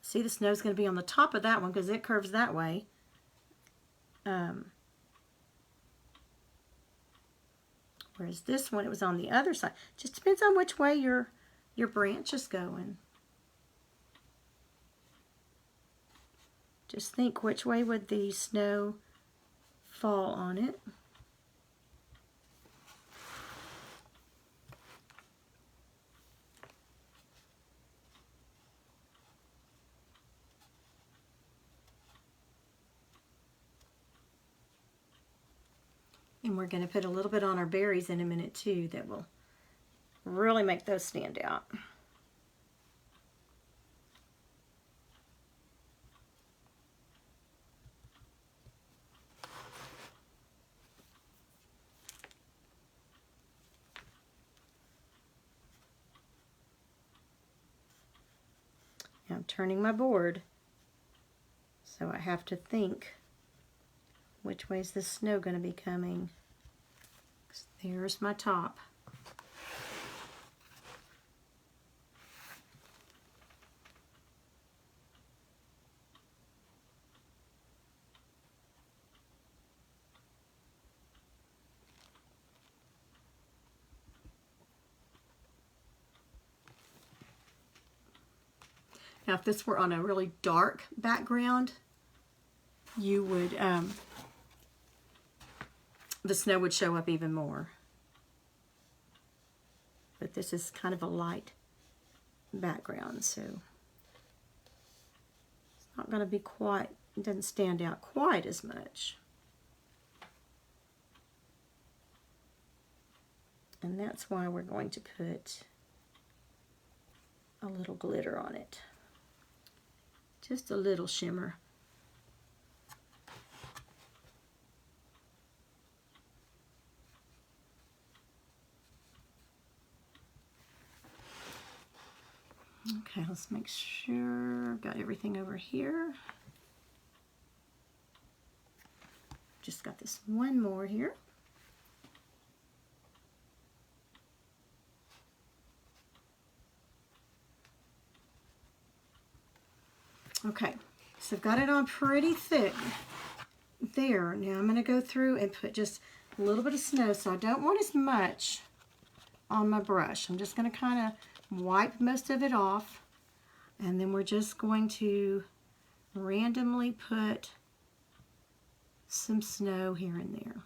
See, the snow's going to be on the top of that one because it curves that way. Whereas this one, it was on the other side. Just depends on which way your branch is going. Just think, which way would the snow fall on it? And we're going to put a little bit on our berries in a minute too that will really make those stand out. Now I'm turning my board, so I have to think, which way is the snow going to be coming? There's my top. Now if this were on a really dark background, you would, the snow would show up even more. But this is kind of a light background, so it's not going to be quite, it doesn't stand out quite as much. And that's why we're going to put a little glitter on it. Just a little shimmer. Okay, let's make sure I've got everything over here. Just got this one more here. Okay, so I've got it on pretty thick there. Now I'm going to go through and put just a little bit of snow, so I don't want as much on my brush. I'm just going to kind of wipe most of it off, and then we're just going to randomly put some snow here and there.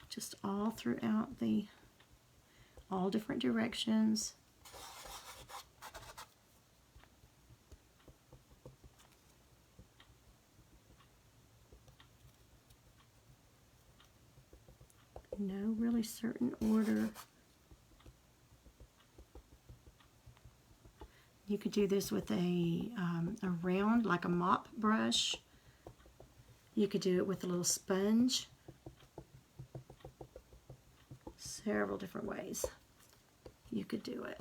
Just all throughout all different directions. No really certain order. You could do this with a round, like a mop brush. You could do it with a little sponge. Several different ways you could do it.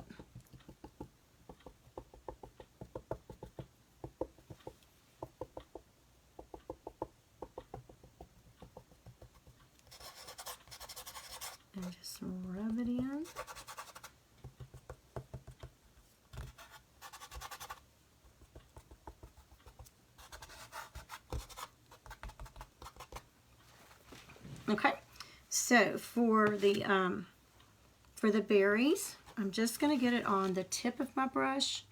And just rub it in. Okay, so for the berries, I'm just going to get it on the tip of my brush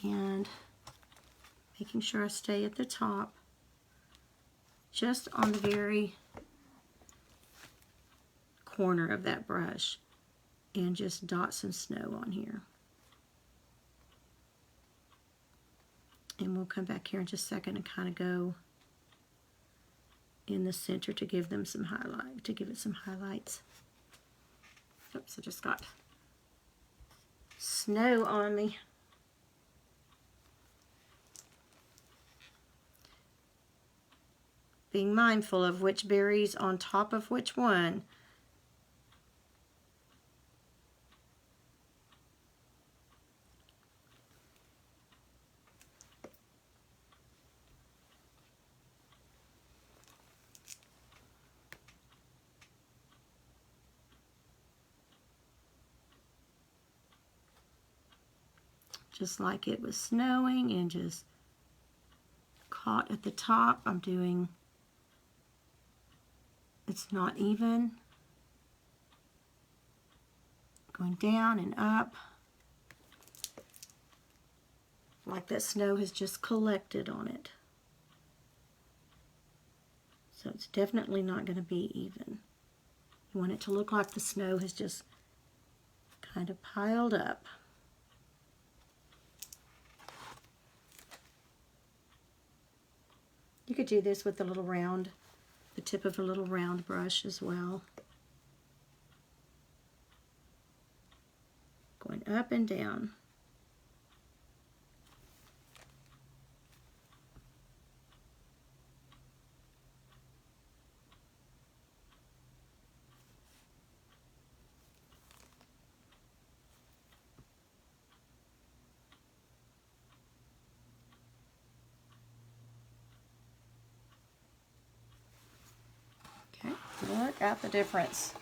and making sure I stay at the top, just on the very corner of that brush, and just dot some snow on here. And we'll come back here in just a second and kind of go in the center to give them some highlight, to give it some highlights. Oops, I just got snow on me. being mindful of which berries on top of which one. Just like it was snowing and just caught at the top. I'm doing, it's not even. Going down and up. Like that snow has just collected on it. So it's definitely not going to be even. You want it to look like the snow has just kind of piled up. You could do this with a little round, the tip of a little round brush as well. Going up and down. Okay, look at the difference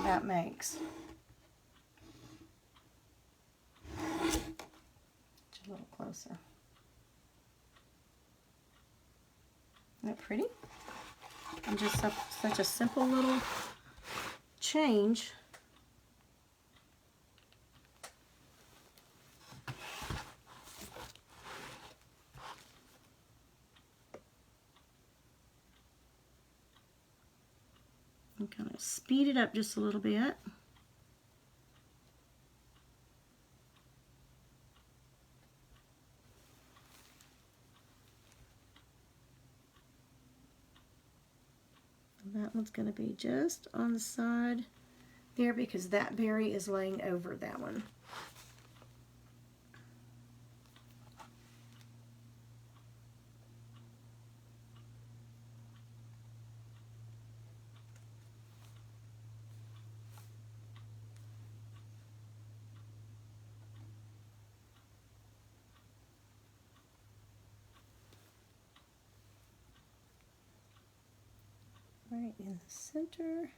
that makes. Just a little closer. Isn't that pretty? And just such a simple little change. And kind of speed it up just a little bit. That one's going to be just on the side there because that berry is laying over that one. Right in the center.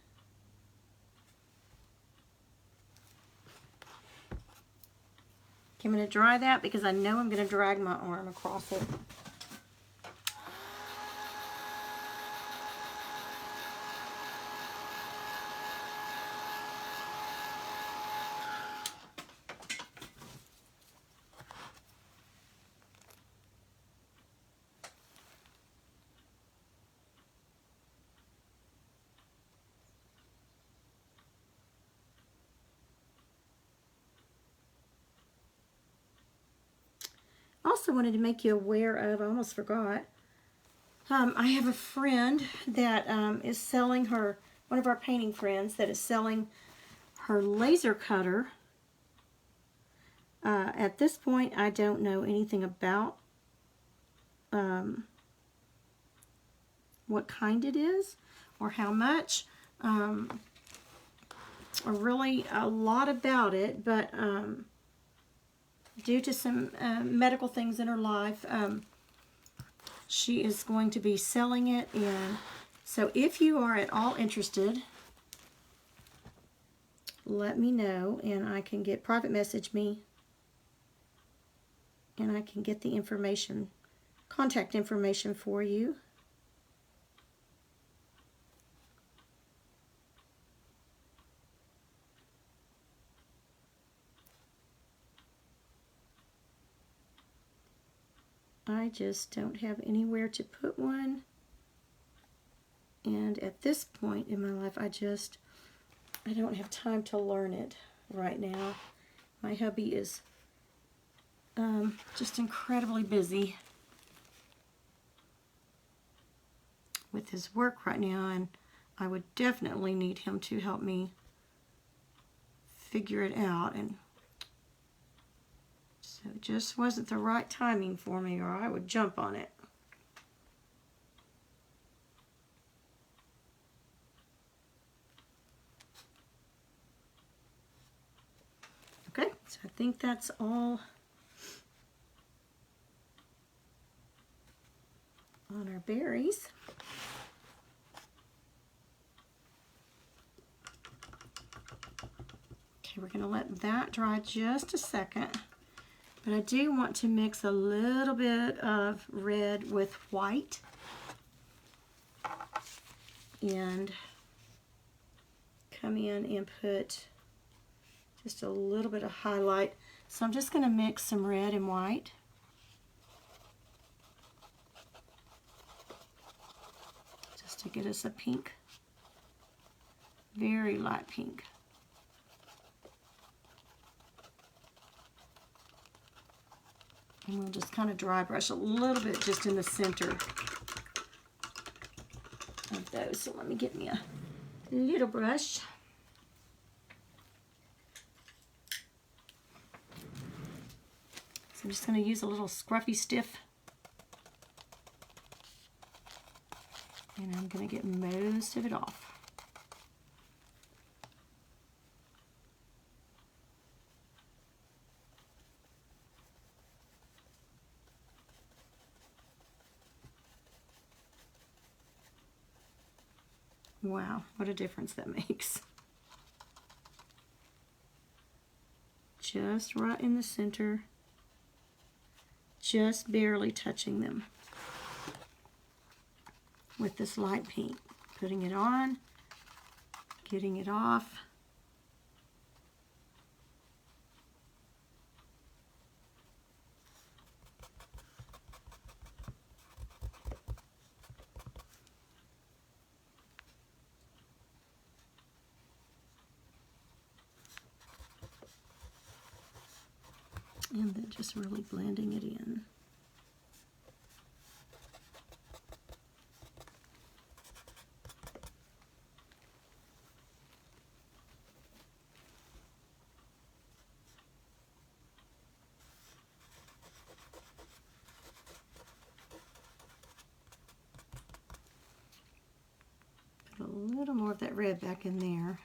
Okay, I'm going to dry that because I know I'm going to drag my arm across it. Also wanted to make you aware of, I almost forgot, I have a friend that is selling her, one of our painting friends that is selling her laser cutter. At this point, I don't know anything about what kind it is or how much, or really a lot about it, but due to some medical things in her life, she is going to be selling it. And so if you are at all interested, let me know and I can get private message me and I can get the information, contact information for you. I just don't have anywhere to put one. And at this point in my life, I don't have time to learn it right now. My hubby is just incredibly busy with his work right now, and I would definitely need him to help me figure it out. And so it just wasn't the right timing for me, or I would jump on it. I think that's all on our berries. Okay, we're going to let that dry just a second. But I do want to mix a little bit of red with white. And come in and put just a little bit of highlight. So I'm just going to mix some red and white. Just to get us a pink. Very light pink. And we'll just kind of dry brush a little bit just in the center of those. So let me get me a little brush. So I'm just going to use a little scruffy stiff. And I'm going to get most of it off. Wow, what a difference that makes. Just right in the center, just barely touching them with this light paint. Putting it on, getting it off. And then just really blending it in. Put a little more of that red back in there.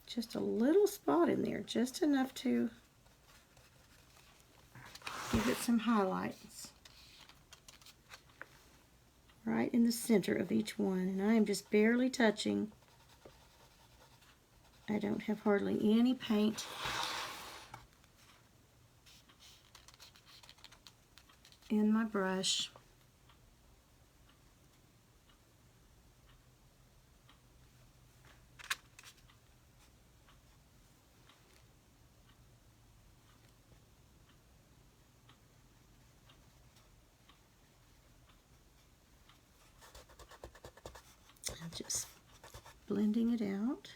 Just a little spot in there, just enough to give it some highlights. Right in the center of each one, and I am just barely touching. I don't have hardly any paint in my brush. Just blending it out.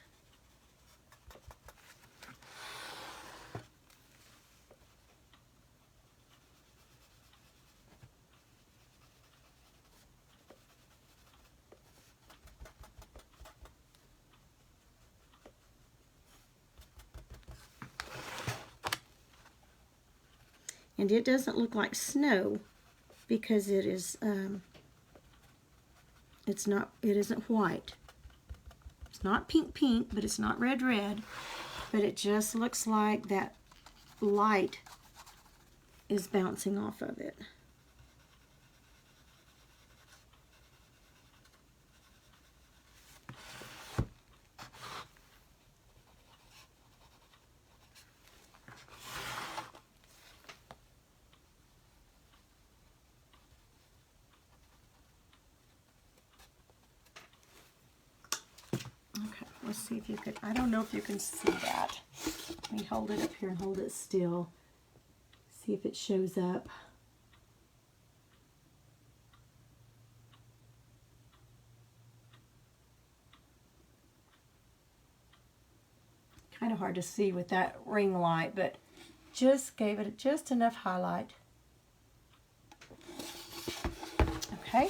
And it doesn't look like snow because it is it isn't white. It's not pink, but it's not red, but it just looks like that light is bouncing off of it. Let's see if you could, I don't know if you can see that. Let me hold it up here and hold it still. See if it shows up. Kind of hard to see with that ring light, but just gave it just enough highlight. Okay,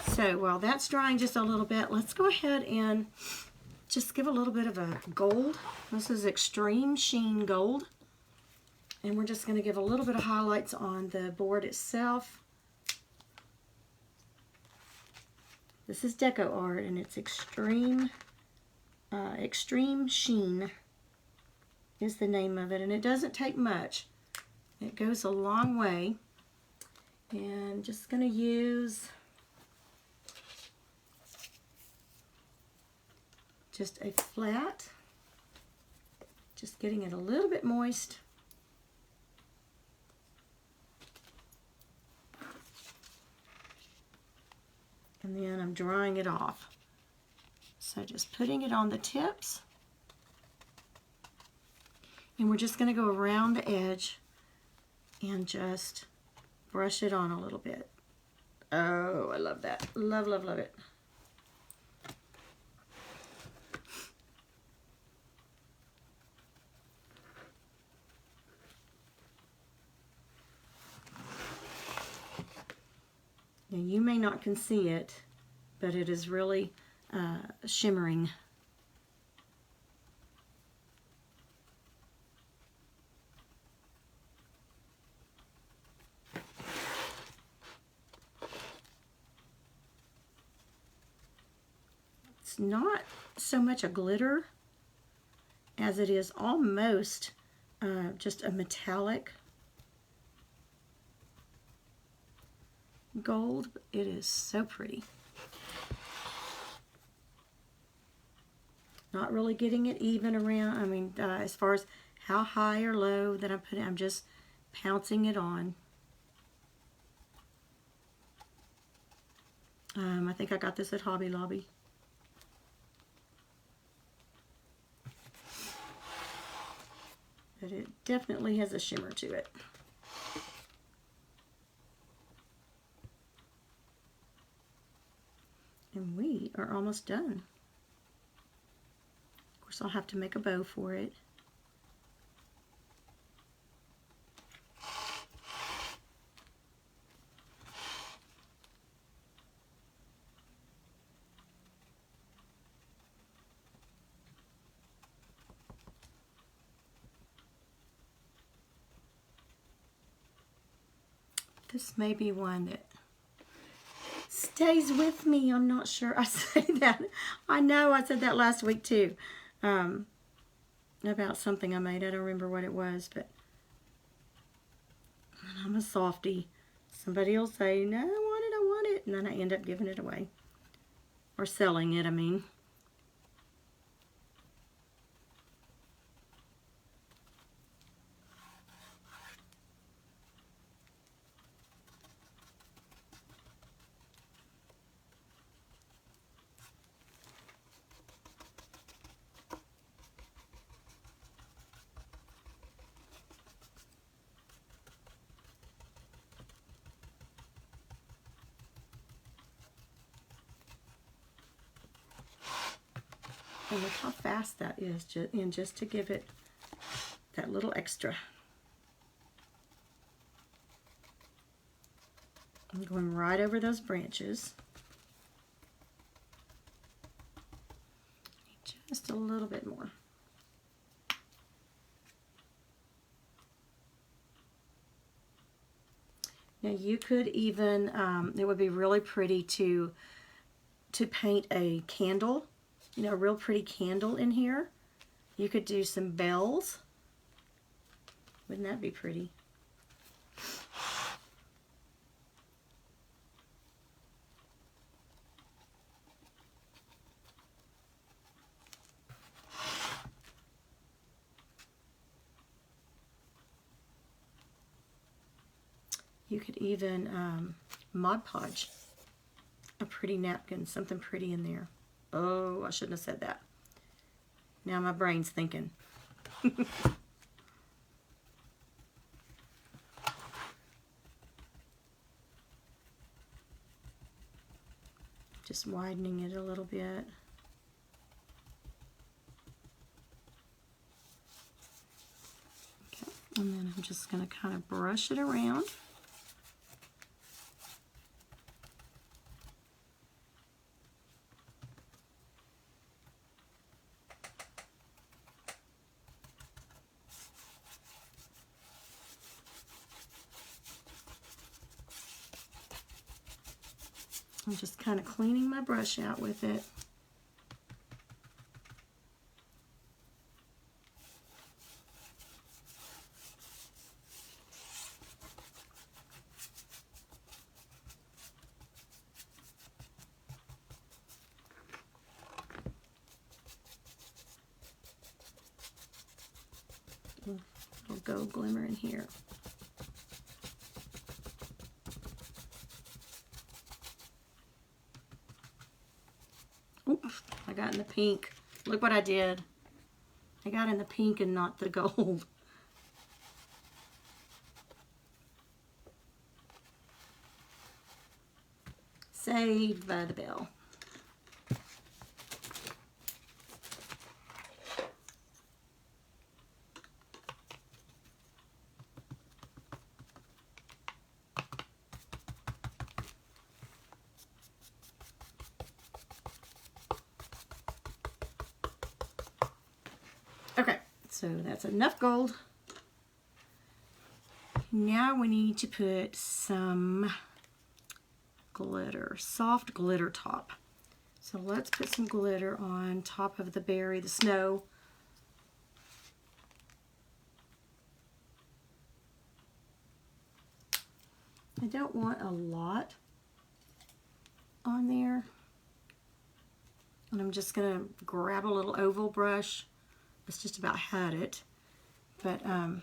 so while that's drying just a little bit, let's go ahead and just give a little bit of a gold. This is Extreme Sheen Gold. And we're just going to give a little bit of highlights on the board itself. This is Deco Art, and it's Extreme Sheen is the name of it. And it doesn't take much. It goes a long way. And just going to use just a flat, just getting it a little bit moist. And then I'm drying it off. So just putting it on the tips. And we're just going to go around the edge and just brush it on a little bit. Oh, I love that. Love, love, love it. Now you may not can see it, but it is really shimmering. It's not so much a glitter as it is almost just a metallic gold. It is so pretty. Not really getting it even around. I mean, as far as how high or low that I'm putting, I'm just pouncing it on. I think I got this at Hobby Lobby. But it definitely has a shimmer to it. And we are almost done. Of course, I'll have to make a bow for it. This may be one that stays with me. I'm not sure. I say that. I know I said that last week too. About something I made. I don't remember what it was, but I'm a softie. Somebody will say, no, I want it, and then I end up giving it away. Or selling it, I mean. And look how fast that is, just to give it that little extra. I'm going right over those branches. Just a little bit more. Now you could even, it would be really pretty to paint a candle. You know, a real pretty candle in here. You could do some bells. Wouldn't that be pretty? You could even Mod Podge a pretty napkin, something pretty in there. Oh, I shouldn't have said that. Now my brain's thinking. Just widening it a little bit. Okay. And then I'm just going to kind of brush it around. I'm just kind of cleaning my brush out with it. Little gold glimmer in here. Oops, I got in the pink. Look what I did. I got in the pink and not the gold. Saved by the bell. Okay, so that's enough gold. Now we need to put some glitter, soft glitter top. So let's put some glitter on top of the berry, the snow. I don't want a lot on there. And I'm just gonna grab a little oval brush. It's just about had it. But and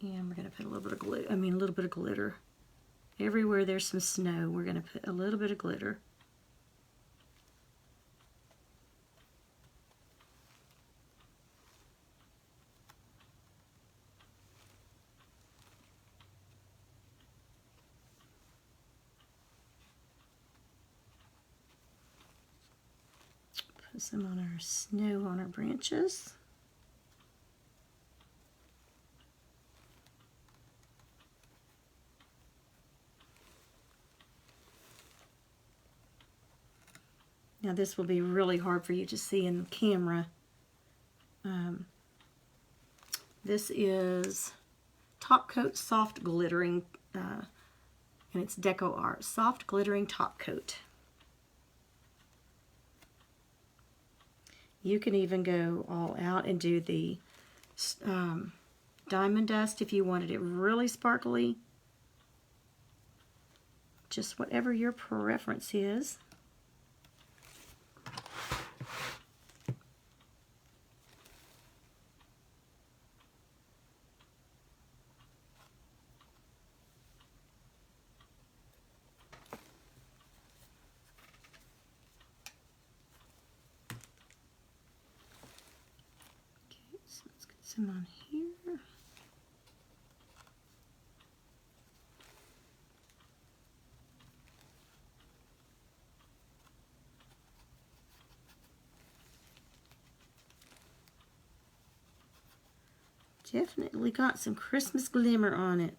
we're gonna put a little bit of glue, a little bit of glitter. Everywhere there's some snow, we're gonna put a little bit of glitter. Put some on our snow on our branches. Now this will be really hard for you to see in the camera. This is Top Coat Soft Glittering, and it's Deco Art. Soft Glittering Top Coat. You can even go all out and do the diamond dust if you wanted it really sparkly. Just whatever your preference is. Some on here. Definitely got some Christmas glimmer on it.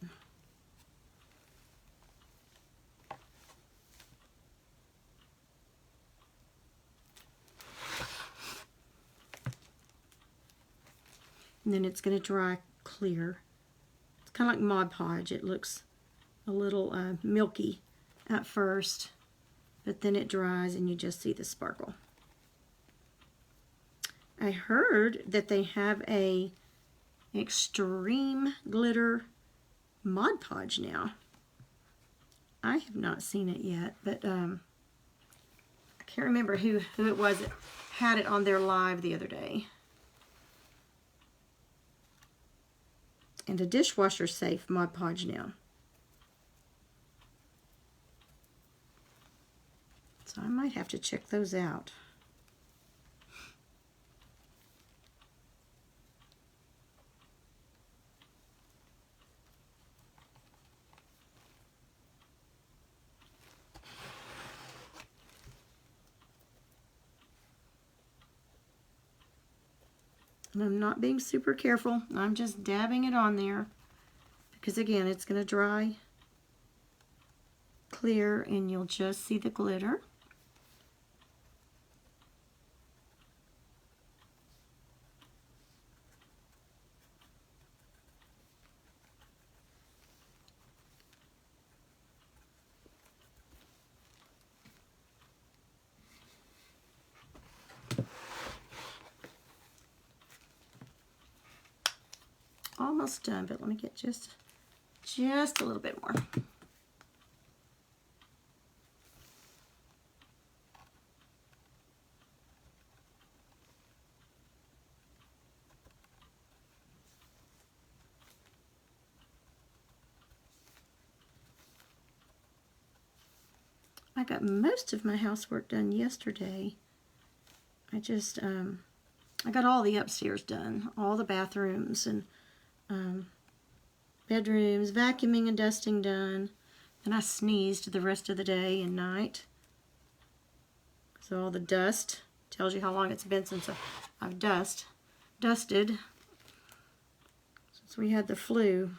And then it's going to dry clear. It's kind of like Mod Podge. It looks a little milky at first, but then it dries and you just see the sparkle. I heard that they have a extreme glitter Mod Podge now. I have not seen it yet, but I can't remember who it was that had it on their live the other day. And a dishwasher safe Mod Podge now. So I might have to check those out. And I'm not being super careful. I'm just dabbing it on there. Because again, it's going to dry clear and you'll just see the glitter. almost done, but let me get just a little bit more. I got most of my housework done yesterday. I just, I got all the upstairs done, all the bathrooms and bedrooms, vacuuming and dusting done. And I sneezed the rest of the day and night. So all the dust tells you how long it's been since I've dusted. Since we had the flu,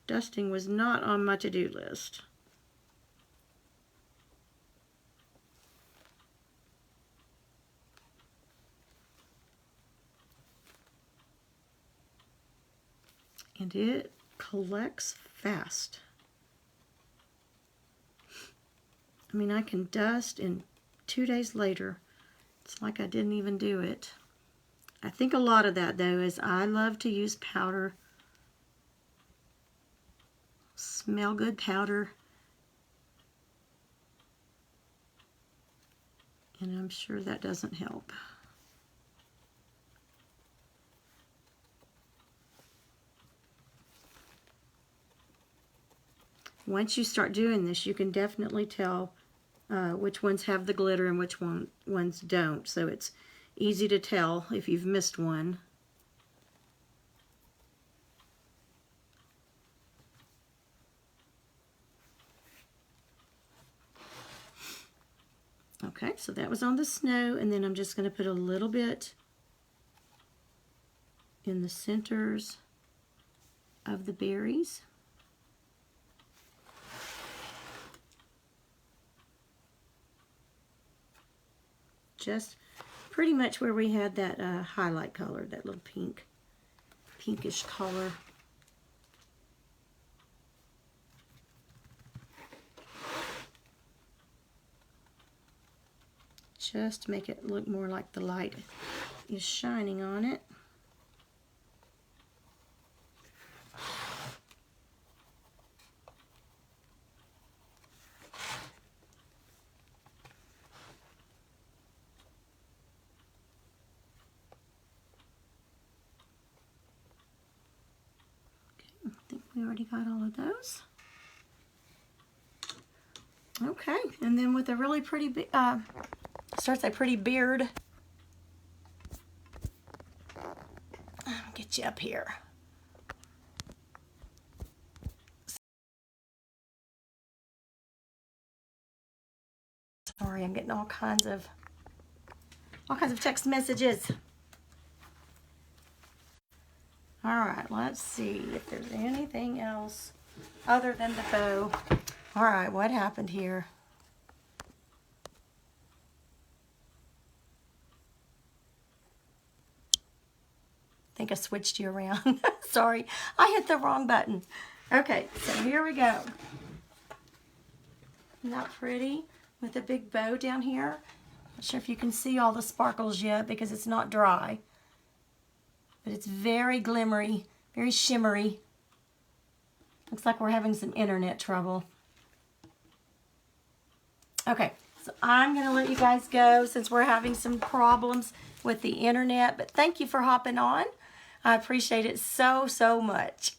dusting was not on my to-do list. And it collects fast. I mean, I can dust and 2 days later, it's like I didn't even do it. I think a lot of that, though, is I love to use powder, smell good powder, and I'm sure that doesn't help. Once you start doing this, you can definitely tell which ones have the glitter and which ones don't. So it's easy to tell if you've missed one. Okay, so that was on the snow, and then I'm just going to put a little bit in the centers of the berries. Just pretty much where we had that highlight color, that little pinkish color. Just to make it look more like the light is shining on it. I think we already got all of those. Okay, and then with a really pretty, starts a pretty beard. I'll get you up here. Sorry, I'm getting all kinds of text messages. All right, let's see if there's anything else other than the bow. All right, what happened here? I think I switched you around. Sorry, I hit the wrong button. Okay, so here we go. Isn't that pretty? With a big bow down here. Not sure if you can see all the sparkles yet because it's not dry. But it's very glimmery, very shimmery. Looks like we're having some internet trouble. Okay, so I'm going to let you guys go since we're having some problems with the internet. But thank you for hopping on. I appreciate it so, so much.